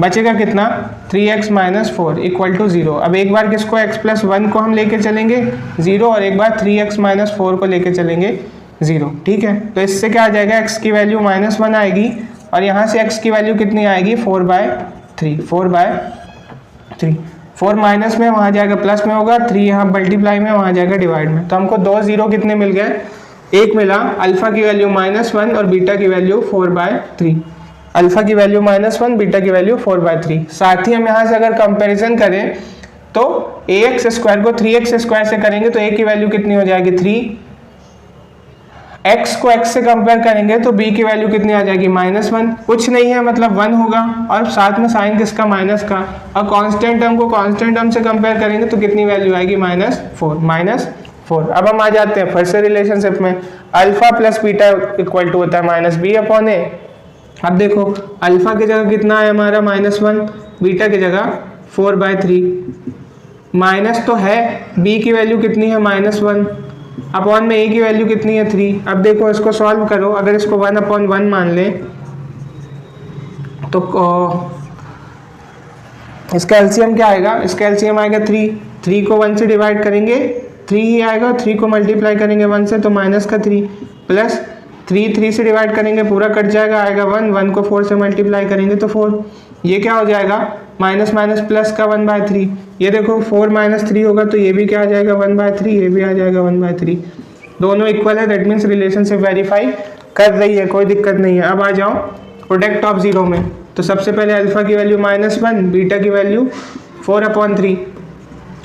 बचेगा कितना, 3x - 4 = 0। अब एक बार किसको x + 1 को हम लेके चलेंगे 0 और एक बार 3x - 4 को लेके चलेंगे 0। ठीक है, तो इससे क्या आ जाएगा, x की वैल्यू -1 आएगी और यहाँ से x की वैल्यू कितनी आएगी, 4/3। 4/3, 4 माइनस में वहाँ जाएगा प्लस में होगा, 3 यहाँ मल्टीप्लाई में वहाँ जाएगा डिवाइड में। तो हमको 2 0 कितने मिल गए, एक मिला, अल्फा की वैल्यू -1 और बीटा की वैल्यू 4/3। अल्फा की वैल्यू -1, बीटा की वैल्यू 4/3। साथ ही हम यहाँ से अगर कंपैरिजन करें तो ax² को 3x² से करेंगे तो a की वैल्यू कितनी हो जाएगी, 3। x को x से कंपेयर करेंगे तो b की वैल्यू कितनी आ जाएगी, -1। कुछ नहीं है मतलब 1 होगा और साथ में साइन किसका, माइनस का। और कांस्टेंट टर्म को कांस्टेंट टर्म से कंपेयर करेंगे तो कितनी वैल्यू आएगी, -4। अब हम आ जाते हैं फिर से रिलेशनशिप में, अल्फा + बीटा = होता है -b/a। अब देखो अल्फा की जगह कितना है हमारा, -1, बीटा की जगह 4/3। माइनस तो है, b की वैल्यू कितनी है, -1 अपॉन में a की वैल्यू कितनी है, 3। अब देखो इसको सॉल्व करो, अगर इसको 1/1 मान लें तो इसका एलसीएम क्या आएगा, इसका एलसीएम आएगा 3। 3 को 1 से डिवाइड करेंगे 3 ही आएगा, 3 को मल्टीप्लाई करेंगे 1 से तो -3 प्लस 3 से डिवाइड करेंगे पूरा कट जाएगा, आएगा 1। 1 को 4 से मल्टीप्लाई करेंगे तो 4। ये क्या हो जाएगा, माइनस माइनस प्लस का 1/3। ये देखो 4 - 3 होगा तो ये भी क्या आ जाएगा, 1/3, ये भी आ जाएगा 1/3। दोनों इक्वल है, दैट मीन्स रिलेशनशिप वेरीफाई कर रही है, कोई दिक्कत नहीं है। अब आ जाओ प्रोडक्ट ऑफ 0 में, तो सबसे पहले अल्फा की वैल्यू -1, बीटा की वैल्यू 4/3,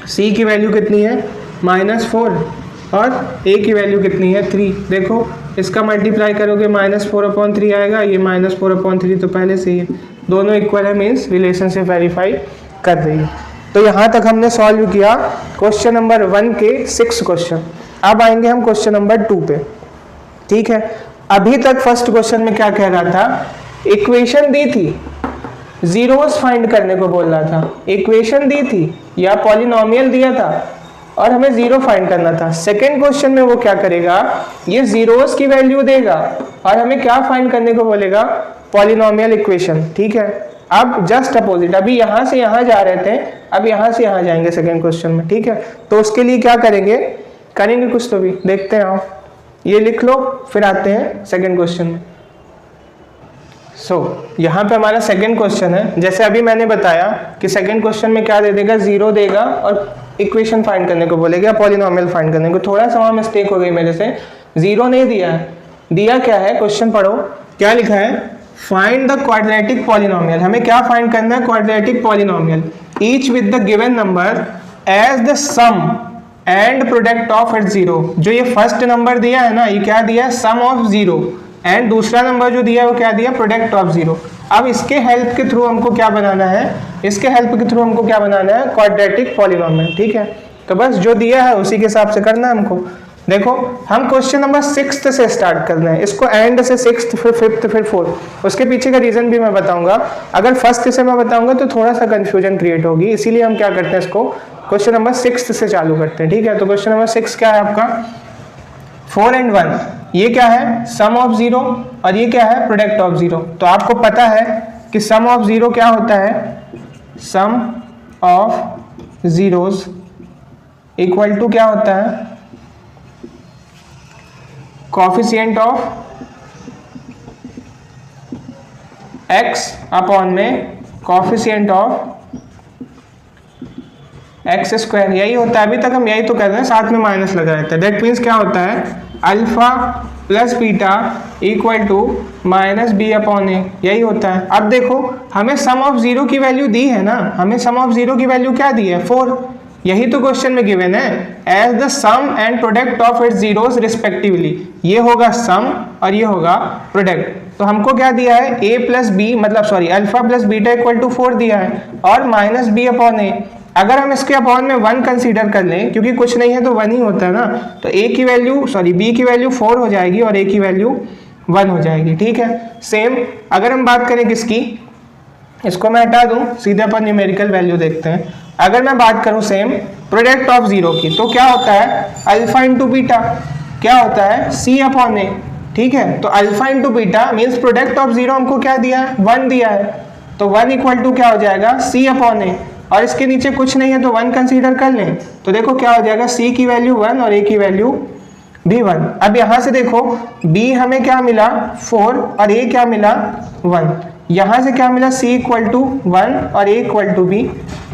सी की वैल्यू कितनी है -4 और ए की वैल्यू कितनी है 3। देखो इसका मल्टीप्लाई करोगे -4/3 आएगा, ये -4/3 तो पहले से ही है, दोनों इक्वल है, मीन्स रिलेशनशिप वेरीफाई कर रही है। तो यहाँ तक हमने सॉल्व किया क्वेश्चन नंबर 1 के 6 क्वेश्चन। अब आएंगे हम क्वेश्चन नंबर 2 पे। ठीक है, अभी तक फर्स्ट क्वेश्चन में क्या कह रहा था, इक्वेशन दी थी, जीरोस फाइंड करने को बोल रहा था। इक्वेशन दी थी या पॉलिनोमियल दिया था और हमें जीरो फाइंड करना था। सेकेंड क्वेश्चन में वो क्या करेगा, ये जीरोस की वैल्यू देगा और हमें क्या फाइंड करने को बोलेगा, पॉलिनोमियल इक्वेशन। ठीक है, अब जस्ट अपोजिट, अभी यहाँ से यहाँ जा रहे थे, अब यहाँ से यहाँ जाएंगे सेकेंड क्वेश्चन में। ठीक है, तो उसके लिए क्या करेंगे कुछ तो भी देखते हैं। आओ ये लिख लो, फिर आते हैं सेकेंड क्वेश्चन में। यहाँ पे हमारा सेकेंड क्वेश्चन है। जैसे अभी मैंने बताया कि सेकेंड क्वेश्चन में क्या दे देगा, जीरो देगा और इक्वेशन फाइंड करने को बोलेगा, पॉलिनोमियल फाइंड करने को। थोड़ा सा वहाँ मिस्टेक हो गई मेरे से, जीरो नहीं दिया है, दिया क्या है, क्वेश्चन पढ़ो क्या लिखा है, फाइंड द क्वाड्रेटिक पॉलिनोमियल। हमें क्या फाइंड करना है, quadratic polynomial, each with the given number as the sum and product of it zero. जो ये फर्स्ट नंबर दिया है ना, ये क्या दिया है, सम ऑफ जीरो, एंड दूसरा नंबर जो दिया है वो क्या दिया, प्रोडक्ट ऑफ जीरो। अब इसके हेल्प के थ्रू हमको क्या बनाना है, इसके हेल्प के थ्रू हमको क्या बनाना है, क्वाड्रेटिक पॉलिनोमियल। ठीक है, तो बस जो दिया है उसी के हिसाब से करना है हमको। देखो हम क्वेश्चन नंबर 6 से स्टार्ट कर रहे हैं, इसको एंड से 6th फिर 5th फिर 4th। उसके पीछे का रीजन भी मैं बताऊंगा। अगर फर्स्ट से मैं बताऊंगा तो थोड़ा सा कंफ्यूजन क्रिएट होगी, इसीलिए हम क्या करते हैं, इसको क्वेश्चन नंबर 6 से चालू करते हैं। ठीक है, तो क्वेश्चन नंबर 6 क्या है आपका, 4 and 1, ये क्या है, सम ऑफ जीरो, और ये क्या है, प्रोडक्ट ऑफ जीरो। तो आपको पता है कि सम ऑफ जीरो क्या होता है, sum of zeros equal to क्या होता है, कोफिशिएंट ऑफ x अपॉन में कोफिशिएंट ऑफ एक्स स्क्वायर, यही होता है। अभी तक हम यही तो कर रहे हैं, साथ में माइनस लगा रहता है। दैट मीन्स क्या होता है, alpha plus beta equal to minus B upon a, यही होता है। अब देखो हमें सम ऑफ जीरो की वैल्यू दी है ना, हमें सम ऑफ जीरो की वैल्यू क्या दी है, 4, यही तो क्वेश्चन में गिवन है। As the sum and product of its zeros respectively, ये होगा सम और ये होगा प्रोडक्ट। तो हमको क्या दिया है, a प्लस बी मतलब sorry alpha plus beta equal to 4 दिया है और माइनस बी अपॉन ए। अगर हम इसके अपॉन में 1 कंसीडर कर लें, क्योंकि कुछ नहीं है तो 1 ही होता है ना, तो a की वैल्यू सॉरी b की वैल्यू 4 हो जाएगी और a की वैल्यू 1 हो जाएगी। ठीक है, सेम अगर हम बात करें किसकी, इसको मैं हटा दूं, सीधे अपन न्यूमेरिकल वैल्यू देखते हैं। अगर मैं बात करूं सेम प्रोडक्ट ऑफ जीरो की, तो क्या होता है अल्फा इंटू बीटा, क्या होता है c अपॉन ए। ठीक है, तो alpha into beta means product of zero हमको क्या दिया है, 1 दिया है, तो 1 इक्वल टू क्या हो जाएगा c अपॉन ए, और इसके नीचे कुछ नहीं है तो 1 कंसीडर कर लें, तो देखो क्या हो जाएगा, c की वैल्यू 1 और a की वैल्यू भी 1। अब यहां से देखो b हमें क्या मिला 4 और a क्या मिला 1, यहां से क्या मिला c इक्वल टू 1 और a इक्वल टू भी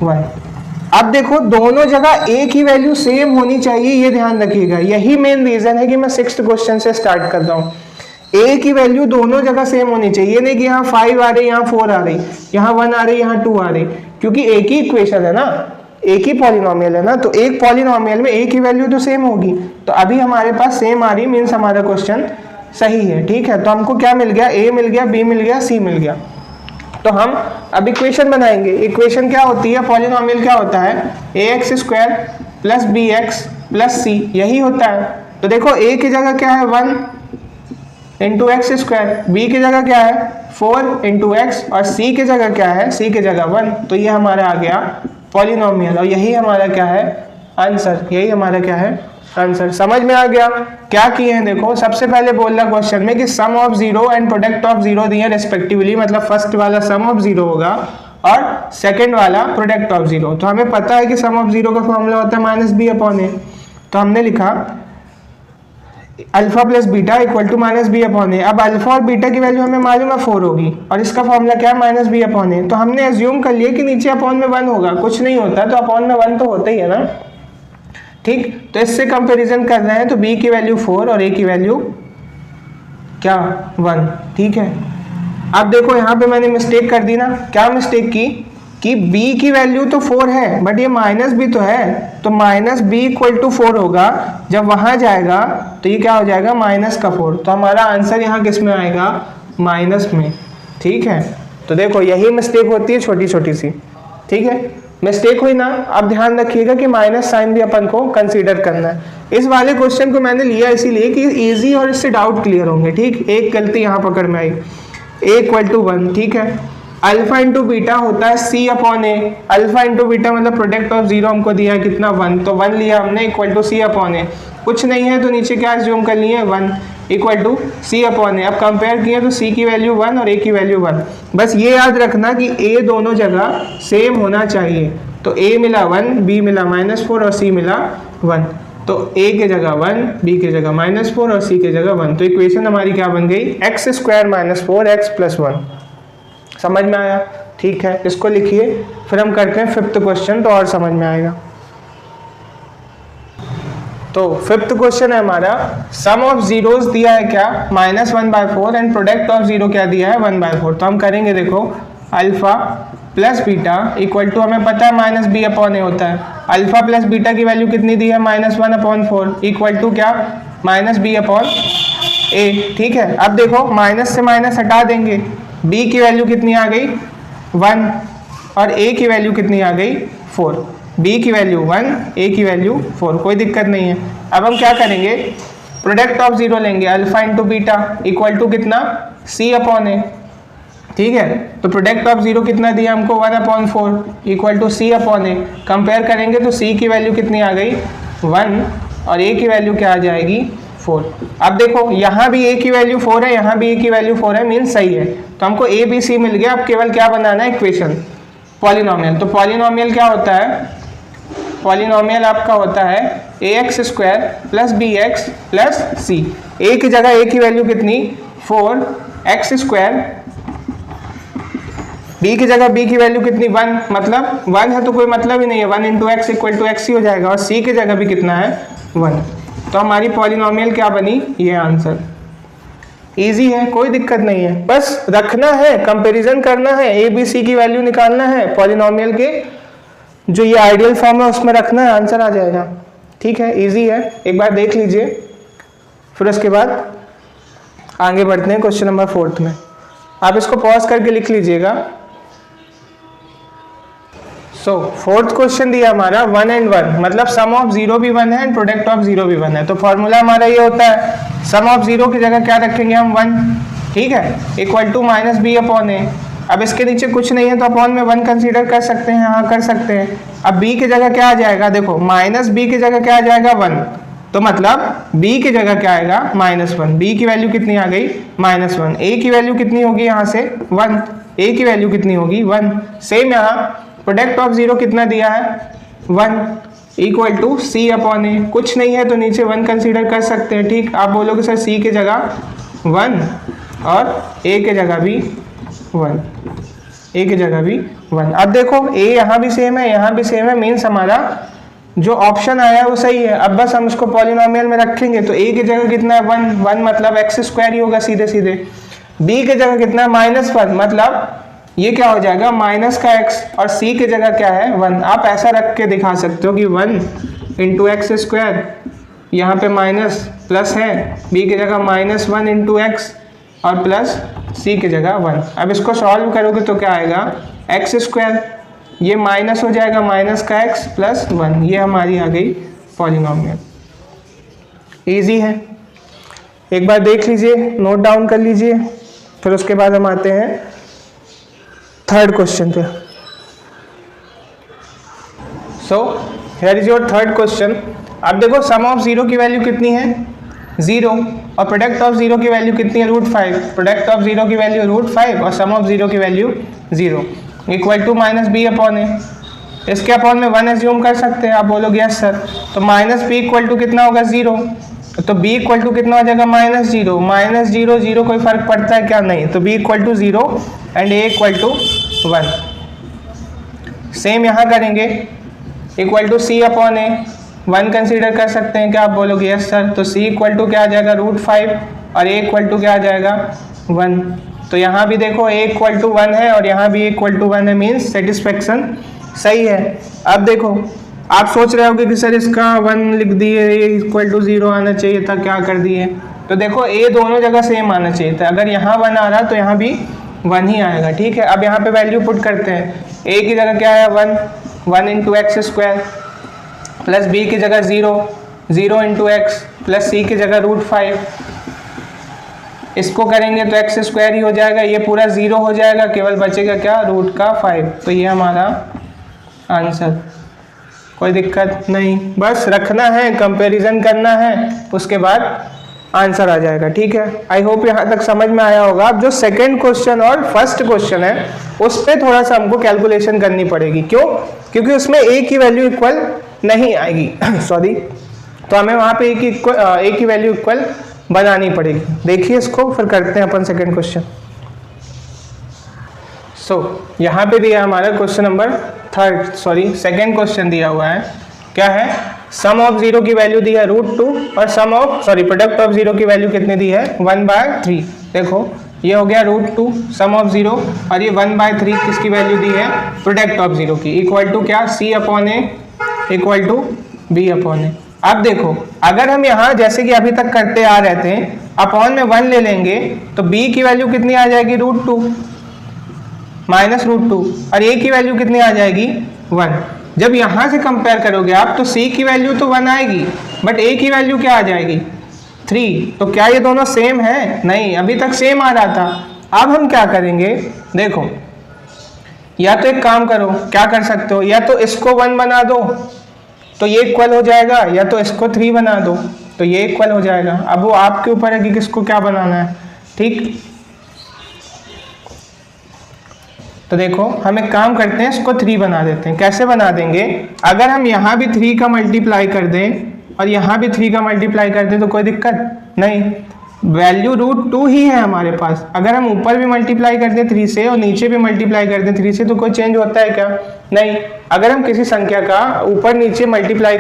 1। अब देखो दोनों जगह a की वैल्यू सेम होनी चाहिए, ये ध्यान रखिएगा, यही मेन रीजन है कि मैं 6th क्वेश्चन से स्टार्ट कर रहा हूँ। a की वैल्यू दोनों जगह सेम होनी चाहिए, ये नहीं कि यहाँ 5 आ रही, यहाँ 4 आ रही, यहाँ 1 आ रही, यहाँ 2 आ रही, क्योंकि एक ही इक्वेशन है ना, एक ही पॉलिनोमियल है ना, तो एक पॉलिनोमियल में a की वैल्यू तो सेम होगी। तो अभी हमारे पास सेम आ रही मीन्स हमारा क्वेश्चन सही है। ठीक है, तो हमको क्या मिल गया, a मिल गया, b मिल गया, c मिल गया। तो हम अब इक्वेशन बनाएंगे। इक्वेशन क्या होती है, पॉलिनोमियल क्या होता है, ax square plus bx plus c, यही होता है। तो देखो a की जगह क्या है 1 इंटू एक्स स्क्वायर, b की जगह क्या है 4 इंटू एक्स और c की जगह क्या है, c की जगह 1। तो ये हमारा आ गया पॉलिनोमियल और यही हमारा क्या है आंसर, यही हमारा क्या है आंसर। समझ में आ गया क्या किए हैं। देखो सबसे पहले बोल रहा क्वेश्चन में कि sum of zero and product of zero दिए रेस्पेक्टिवली, मतलब फर्स्ट वाला सम ऑफ जीरो होगा और सेकंड वाला प्रोडक्ट ऑफ जीरो। तो हमें पता है कि सम ऑफ जीरो का फॉर्मूला होता है माइनस बी अपॉन ए, तो हमने लिखा alpha plus beta equal to minus B upon a. अब अल्फा और बीटा की वैल्यू हमें मालूम है 4 होगी और इसका फॉर्मूला क्या है माइनस बी अपॉन ए। तो हमने एज्यूम कर लिया कि नीचे अपॉन में 1 होगा, कुछ नहीं होता तो अपॉन में 1 तो होता ही है ना। ठीक, तो इससे कंपैरिजन कर रहे हैं तो b की वैल्यू 4 और a की वैल्यू क्या 1। ठीक है, अब देखो यहाँ पे मैंने मिस्टेक कर दी ना, क्या मिस्टेक की कि b की वैल्यू तो 4 है बट ये माइनस भी तो है, तो माइनस b इक्वल टू 4 होगा, जब वहां जाएगा तो ये क्या हो जाएगा माइनस का 4। तो हमारा आंसर यहाँ किस में आएगा, माइनस में। ठीक है, तो देखो यही मिस्टेक होती है छोटी छोटी सी। ठीक है, मिस्टेक हुई ना, अब ध्यान रखिएगा कि माइनस साइन भी अपन को कंसीडर करना है। इस वाले क्वेश्चन को मैंने लिया इसीलिए कि इजी और इससे डाउट क्लियर होंगे। ठीक, एक गलती यहाँ पकड़ में आई, a इक्वल टू 1। ठीक है, अल्फा इंटू बीटा होता है c अपॉन ए, अल्फा इंटू बीटा मतलब प्रोडक्ट ऑफ जीरो हमको दिया है कितना 1, तो 1 लिया हमने इक्वल टू c अपॉन ए। कुछ नहीं है तो नीचे क्या एज्यूम कर लिए 1 equal to c upon a. अब कंपेयर किए तो c की वैल्यू 1 और a की वैल्यू 1। बस ये याद रखना कि a दोनों जगह सेम होना चाहिए, तो a मिला 1, b मिला -4 और c मिला 1। तो a की जगह 1, b की जगह -4 और c की जगह 1। तो इक्वेशन हमारी क्या बन गई, x स्क्वायर -4x प्लस 1। समझ में आया। ठीक है, इसको लिखिए, फिर हम करते हैं 5th क्वेश्चन तो और समझ में आएगा। तो 5th क्वेश्चन है हमारा, सम ऑफ जीरोस दिया है क्या -1/4 एंड प्रोडक्ट ऑफ जीरो क्या दिया है 1/4। तो हम करेंगे, देखो alpha plus beta equal to, हमें पता है माइनस बी अपॉन ए होता है, अल्फा प्लस बीटा की वैल्यू कितनी दी है -1/4 इक्वल टू क्या माइनस बी अपॉन ए। ठीक है, अब देखो माइनस से माइनस हटा देंगे, b की वैल्यू कितनी आ गई 1 और a की वैल्यू कितनी आ गई 4। b की वैल्यू 1, a की वैल्यू 4, कोई दिक्कत नहीं है। अब हम क्या करेंगे, प्रोडक्ट ऑफ जीरो लेंगे, alpha into beta equal to कितना c अपॉन ए। ठीक है, तो प्रोडक्ट ऑफ जीरो कितना दिया हमको 1/4 equal to c upon A. Compare करेंगे तो c की वैल्यू कितनी आ गई 1 और a की वैल्यू क्या आ जाएगी 4। अब देखो यहाँ भी a की वैल्यू 4 है, यहाँ भी a की वैल्यू 4 है, मीन्स सही है। तो हमको a b c मिल गया। अब केवल क्या बनाना है, इक्वेशन, पॉलिनोमियल। तो पॉलिनोमियल क्या होता है, पॉलिनोमियल आपका होता है ax square plus bx plus c। a की जगह a की वैल्यू कितनी 4x स्क्वायर, b की जगह b की वैल्यू कितनी 1, मतलब 1 है तो कोई मतलब ही नहीं है, 1 into x equal to x ही हो जाएगा, और c की जगह भी कितना है 1। तो हमारी पॉलिनोमियल क्या बनी, ये आंसर। इजी है, कोई दिक्कत नहीं है, बस रखना है, कंपैरिजन करना है, ए बी सी की वैल्यू निकालना है, पॉलिनोमियल के जो ये आइडियल फॉर्म है उसमें रखना है, आंसर आ जाएगा। ठीक है, इजी है, एक बार देख लीजिए, फिर उसके बाद आगे बढ़ते हैं क्वेश्चन नंबर 4 में। आप इसको पॉज करके लिख लीजिएगा। सो 4th क्वेश्चन दिया हमारा 1 and 1, मतलब सम ऑफ 0 भी 1 है एंड प्रोडक्ट ऑफ 0 भी 1 है। तो फॉर्मूला हमारा ये होता है, सम ऑफ 0 की जगह क्या रखेंगे हम 1, ठीक है, equal to minus B upon a. अब इसके नीचे कुछ नहीं है तो अपॉन में 1 कंसीडर कर सकते हैं, हाँ कर सकते हैं। अब b की जगह क्या आ जाएगा, देखो माइनस b की जगह क्या आ जाएगा 1, तो मतलब b की जगह क्या आएगा -1। b की वैल्यू कितनी आ गई -1। a की वैल्यू कितनी होगी यहाँ से 1, a की वैल्यू कितनी होगी 1। सेम यहाँ प्रोडक्ट ऑफ 0 कितना दिया है 1 इक्वल टू c अपॉन ए। कुछ नहीं है तो नीचे 1 कंसीडर कर सकते हैं, ठीक। आप बोलोगे सर c की जगह 1 और a की जगह भी 1, a की जगह भी 1। अब देखो a यहाँ भी सेम है, यहाँ भी सेम है, मीन्स हमारा जो ऑप्शन आया है वो सही है। अब बस हम उसको पॉलिनोमियल में रखेंगे तो a की जगह कितना है 1 मतलब x स्क्वायर ही होगा सीधे सीधे। b की जगह कितना है -1 मतलब ये क्या हो जाएगा माइनस का x, और c की जगह क्या है 1। आप ऐसा रख के दिखा सकते हो कि 1 इंटू एक्स स्क्वायर, यहाँ पे माइनस प्लस है, b की जगह -1 इंटू एक्स और प्लस c की जगह 1। अब इसको सॉल्व करोगे तो क्या आएगा एक्स स्क्वायर, ये माइनस हो जाएगा माइनस का x प्लस 1। ये हमारी आ गई पॉलिनोमियल। इजी है, एक बार देख लीजिए, नोट डाउन कर लीजिए, फिर उसके बाद हम आते हैं 3rd क्वेश्चन पे। So here is your 3rd question. अब देखो सम ऑफ 0 की वैल्यू कितनी है 0, और प्रोडक्ट ऑफ 0 की वैल्यू कितनी है √5। प्रोडक्ट ऑफ 0 की वैल्यू √5 और सम ऑफ 0 की value 0 equal to minus B upon a. इसके अपॉन में 1 एज्यूम कर सकते हैं, आप बोलोगे यस सर, तो माइनस बी इक्वल टू कितना होगा 0, तो b इक्वल टू कितना हो जाएगा -0 0 कोई फर्क पड़ता है क्या, नहीं, तो b equal to 0 and a equal to 1। Same यहाँ करेंगे, equal to c upon A, 1 consider कर सकते हैं क्या, आप बोलोगे यस सर, तो c इक्वल टू क्या आ जाएगा √5 और a इक्वल टू क्या आ जाएगा 1। तो यहाँ भी देखो a इक्वल टू 1 है और यहाँ भी a इक्वल टू 1 है, मीन्स सेटिस्फेक्शन सही है। अब देखो आप सोच रहे होगे कि सर इसका 1 लिख दिए, a इक्वल टू 0 आना चाहिए था, क्या कर दिए, तो देखो a दोनों जगह सेम आना चाहिए था। अगर यहाँ 1 आ रहा तो यहाँ भी 1 ही आएगा, ठीक है। अब यहाँ पे वैल्यू पुट करते हैं, a की जगह क्या है 1 into x square plus b की जगह 0 इंटू एक्स प्लस c की जगह √5। इसको करेंगे तो एक्स स्क्वायर ही हो जाएगा, ये पूरा 0 हो जाएगा, केवल बचेगा क्या √5। तो ये हमारा आंसर, कोई दिक्कत नहीं, बस रखना है, कंपैरिजन करना है, उसके बाद आंसर आ जाएगा, ठीक है। आई होप यहाँ तक समझ में आया होगा। अब जो 2nd क्वेश्चन और 1st क्वेश्चन है उस पर थोड़ा सा हमको कैलकुलेशन करनी पड़ेगी, क्यों, क्योंकि उसमें a की वैल्यू इक्वल नहीं आएगी सॉरी, तो हमें वहाँ पे a की वैल्यू इक्वल बनानी पड़ेगी। देखिए इसको, फिर करते हैं अपन 2nd क्वेश्चन। सो यहाँ पे दिया हमारा क्वेश्चन नंबर 2nd क्वेश्चन दिया हुआ है, क्या है, सम ऑफ 0 की वैल्यू दी है √2 और प्रोडक्ट ऑफ 0 की वैल्यू कितनी दी है 1/3। देखो ये हो गया √2 सम ऑफ 0 और ये 1/3 किसकी वैल्यू दी है प्रोडक्ट ऑफ 0 की, इक्वल टू क्या c upon a equal to b upon a. अब देखो अगर हम यहाँ जैसे कि अभी तक करते आ रहे थे, अपॉन में 1 ले लेंगे तो b की वैल्यू कितनी आ जाएगी √2 -√2 और a की वैल्यू कितनी आ जाएगी 1। जब यहाँ से कंपेयर करोगे आप तो c की वैल्यू तो 1 आएगी, बट a की वैल्यू क्या आ जाएगी 3। तो क्या ये दोनों सेम है, नहीं, अभी तक सेम आ रहा था। अब हम क्या करेंगे, देखो या तो एक काम करो, क्या कर सकते हो, या तो इसको 1 बना दो तो ये इक्वल हो जाएगा, या तो इसको 3 बना दो तो ये इक्वल हो जाएगा। अब वो आपके ऊपर है कि किसको क्या बनाना है, ठीक। तो देखो हम एक काम करते हैं, इसको 3 बना देते हैं। कैसे बना देंगे, अगर हम यहाँ भी 3 का मल्टीप्लाई कर दें और यहाँ भी 3 का मल्टीप्लाई कर दें तो कोई दिक्कत नहीं, वैल्यू √2 ही है हमारे पास। अगर हम ऊपर भी मल्टीप्लाई कर दें 3 से और नीचे भी मल्टीप्लाई कर दें 3 से तो कोई चेंज होता है क्या? नहीं। अगर हम किसी संख्या का ऊपर नीचे मल्टीप्लाई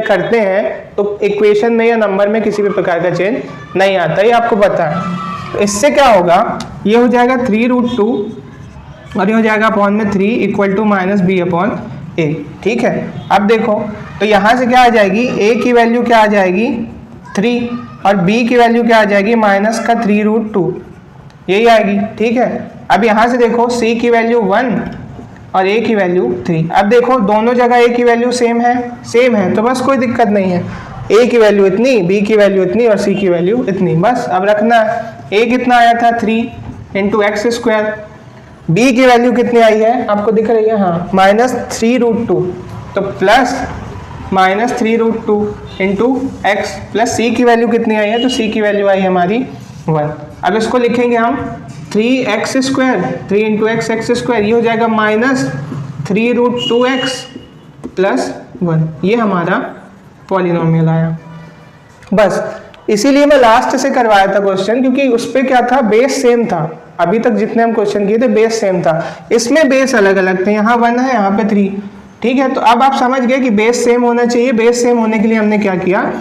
करते हैं तो इक्वेशन में या नंबर में किसी भी प्रकार का चेंज नहीं आता, ये आपको पता है। तो इससे क्या होगा, ये हो जाएगा 3√2 और ये हो जाएगा अपॉन में 3 इक्वल टू -b/a। ठीक है, अब देखो तो यहाँ से क्या आ जाएगी, a की वैल्यू क्या आ जाएगी 3 और b की वैल्यू क्या आ जाएगी -3√2, यही आएगी। ठीक है, अब यहाँ से देखो c की वैल्यू 1 और a की वैल्यू 3। अब देखो दोनों जगह a की वैल्यू सेम है तो बस कोई दिक्कत नहीं है, a की वैल्यू इतनी, b की वैल्यू इतनी और c की वैल्यू इतनी, बस अब रखना है। a कितना आया था 3 × x², b की वैल्यू कितनी आई है आपको दिख रही है, हाँ -3√2, तो प्लस -3√2 × x प्लस c की वैल्यू कितनी आई है, तो c की वैल्यू आई हमारी 1। अब इसको लिखेंगे हम 3x², 3 × x² ये हो जाएगा -3√2x प्लस 1, ये हमारा पॉलिनोमियल आया। बस इसीलिए मैं लास्ट से करवाया था क्वेश्चन, क्योंकि उस पर क्या था, बेस सेम था। अभी तक जितने हम क्वेश्चन किए थे बेस सेम था, इसमें बेस अलग अलग थे, यहाँ 1 है यहाँ पे 3। ठीक है, तो अब आप समझ गए कि बेस सेम होना चाहिए। बेस सेम होने के लिए हमने क्या किया,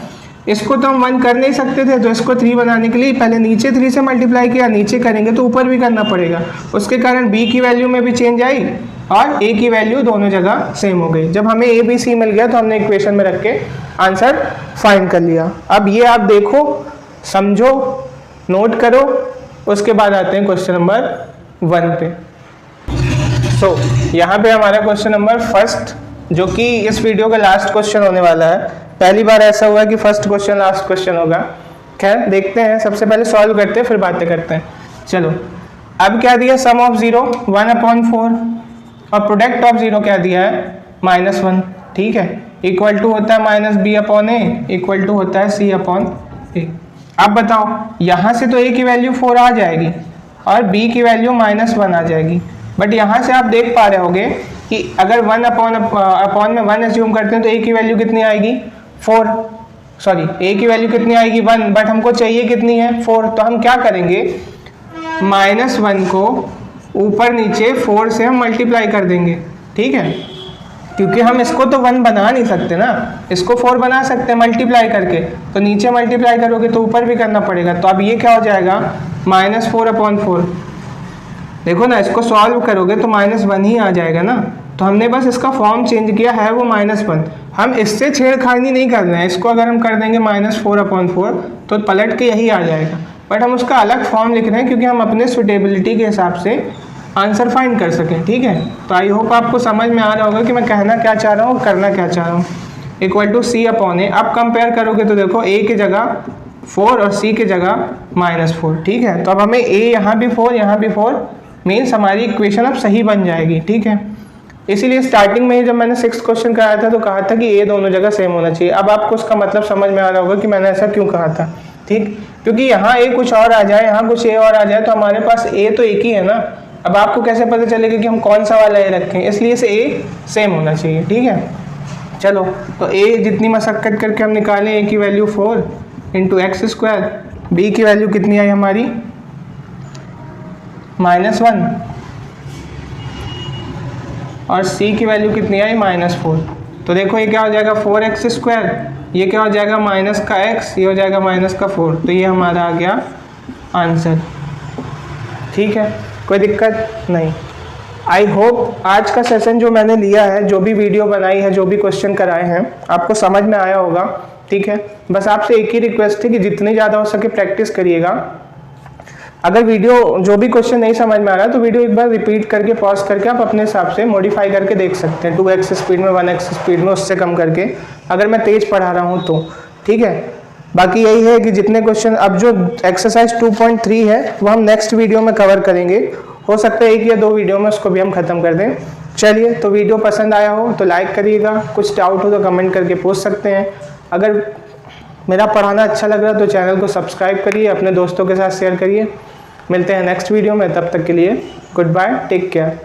इसको तो हम 1 कर नहीं सकते थे, तो इसको 3 बनाने के लिए पहले नीचे 3 से मल्टीप्लाई किया, नीचे करेंगे तो ऊपर भी करना पड़ेगा। उसके कारण b की वैल्यू में भी चेंज आई और a की वैल्यू दोनों जगह सेम हो गई। जब हमें a b c मिल गया तो हमने इक्वेशन में रख के आंसर फाइंड कर लिया। अब ये आप देखो, समझो, नोट करो, उसके बाद आते हैं क्वेश्चन नंबर 1 पे। यहाँ पे हमारा क्वेश्चन नंबर 1 जो कि इस वीडियो का लास्ट क्वेश्चन होने वाला है। पहली बार ऐसा हुआ कि फर्स्ट क्वेश्चन लास्ट क्वेश्चन होगा। खैर देखते हैं, सबसे पहले सॉल्व करते हैं फिर बातें करते हैं। चलो, अब क्या दिया, सम ऑफ 0 1/4 और प्रोडक्ट ऑफ 0 क्या दिया है -1। ठीक है, इक्वल टू होता है -b/a, इक्वल टू होता है c/a। अब बताओ, यहाँ से तो a की वैल्यू 4 आ जाएगी और b की वैल्यू -1 आ जाएगी, बट यहाँ से आप देख पा रहे होगे कि अगर 1/अपॉन में 1 एज्यूम करते हैं तो a की वैल्यू कितनी आएगी 4, सॉरी a की वैल्यू कितनी आएगी 1, बट हमको चाहिए कितनी है 4। तो हम क्या करेंगे, -1 को ऊपर नीचे 4 से हम मल्टीप्लाई कर देंगे। ठीक है, क्योंकि हम इसको तो 1 बना नहीं सकते ना, इसको 4 बना सकते हैं मल्टीप्लाई करके, तो नीचे मल्टीप्लाई करोगे तो ऊपर भी करना पड़ेगा। तो अब ये क्या हो जाएगा -4/4। देखो ना, इसको सॉल्व करोगे तो -1 ही आ जाएगा ना, तो हमने बस इसका फॉर्म चेंज किया है वो -1। हम इससे छेड़खानी नहीं कर रहे हैं, इसको अगर हम कर देंगे -4/4 तो पलट के यही आ जाएगा, बट हम उसका अलग फॉर्म लिख रहे हैं क्योंकि हम अपने सुटेबिलिटी के हिसाब से आंसर फाइंड कर सकें। ठीक है, तो आई होप आपको समझ में आ रहा होगा कि मैं कहना क्या चाह रहा हूँ, करना क्या चाह रहा हूँ। Equal to c/a। अब कंपेयर करोगे तो देखो a की जगह 4 और c की जगह -4। ठीक है, तो अब हमें a यहाँ भी 4 यहाँ भी 4 मीन्स हमारी इक्वेशन अब सही बन जाएगी। ठीक है, इसीलिए स्टार्टिंग में ही जब मैंने 6th क्वेश्चन कराया था तो कहा था कि a दोनों जगह सेम होना चाहिए। अब आपको उसका मतलब समझ में आ रहा होगा कि मैंने ऐसा क्यों कहा था। ठीक, क्योंकि यहाँ a कुछ और आ जाए, यहाँ कुछ a और आ जाए तो हमारे पास a तो एक ही है ना। अब आपको कैसे पता चलेगा कि हम कौन सा वाला a रखें, इसलिए से a सेम होना चाहिए। ठीक है, चलो तो a जितनी मशक्कत करके हम निकालें, a की वैल्यू 4 × x², b की वैल्यू कितनी आई हमारी -1 और c की वैल्यू कितनी आई -4। तो देखो ये क्या हो जाएगा 4x², ये क्या हो जाएगा -x, ये हो जाएगा -4। तो ये हमारा आ गया आंसर। ठीक है, कोई दिक्कत नहीं। आई होप आज का सेशन जो मैंने लिया है, जो भी वीडियो बनाई है, जो भी क्वेश्चन कराए हैं, आपको समझ में आया होगा। ठीक है, बस आपसे एक ही रिक्वेस्ट है कि जितनी ज़्यादा हो सके प्रैक्टिस करिएगा। अगर वीडियो जो भी क्वेश्चन नहीं समझ में आ रहा है तो वीडियो एक बार रिपीट करके पॉज करके आप अपने हिसाब से मॉडिफाई करके देख सकते हैं, 2x स्पीड में, 1x स्पीड में, उससे कम करके, अगर मैं तेज़ पढ़ा रहा हूँ तो। ठीक है, बाकी यही है कि जितने क्वेश्चन, अब जो एक्सरसाइज 2.3 है वो हम नेक्स्ट वीडियो में कवर करेंगे। हो सकता है 1 या 2 वीडियो में उसको भी हम ख़त्म कर दें। चलिए, तो वीडियो पसंद आया हो तो लाइक करिएगा, कुछ डाउट हो तो कमेंट करके पूछ सकते हैं। अगर मेरा पढ़ाना अच्छा लग रहा है तो चैनल को सब्सक्राइब करिए, अपने दोस्तों के साथ शेयर करिए। मिलते हैं नेक्स्ट वीडियो में, तब तक के लिए गुड बाय, टेक केयर।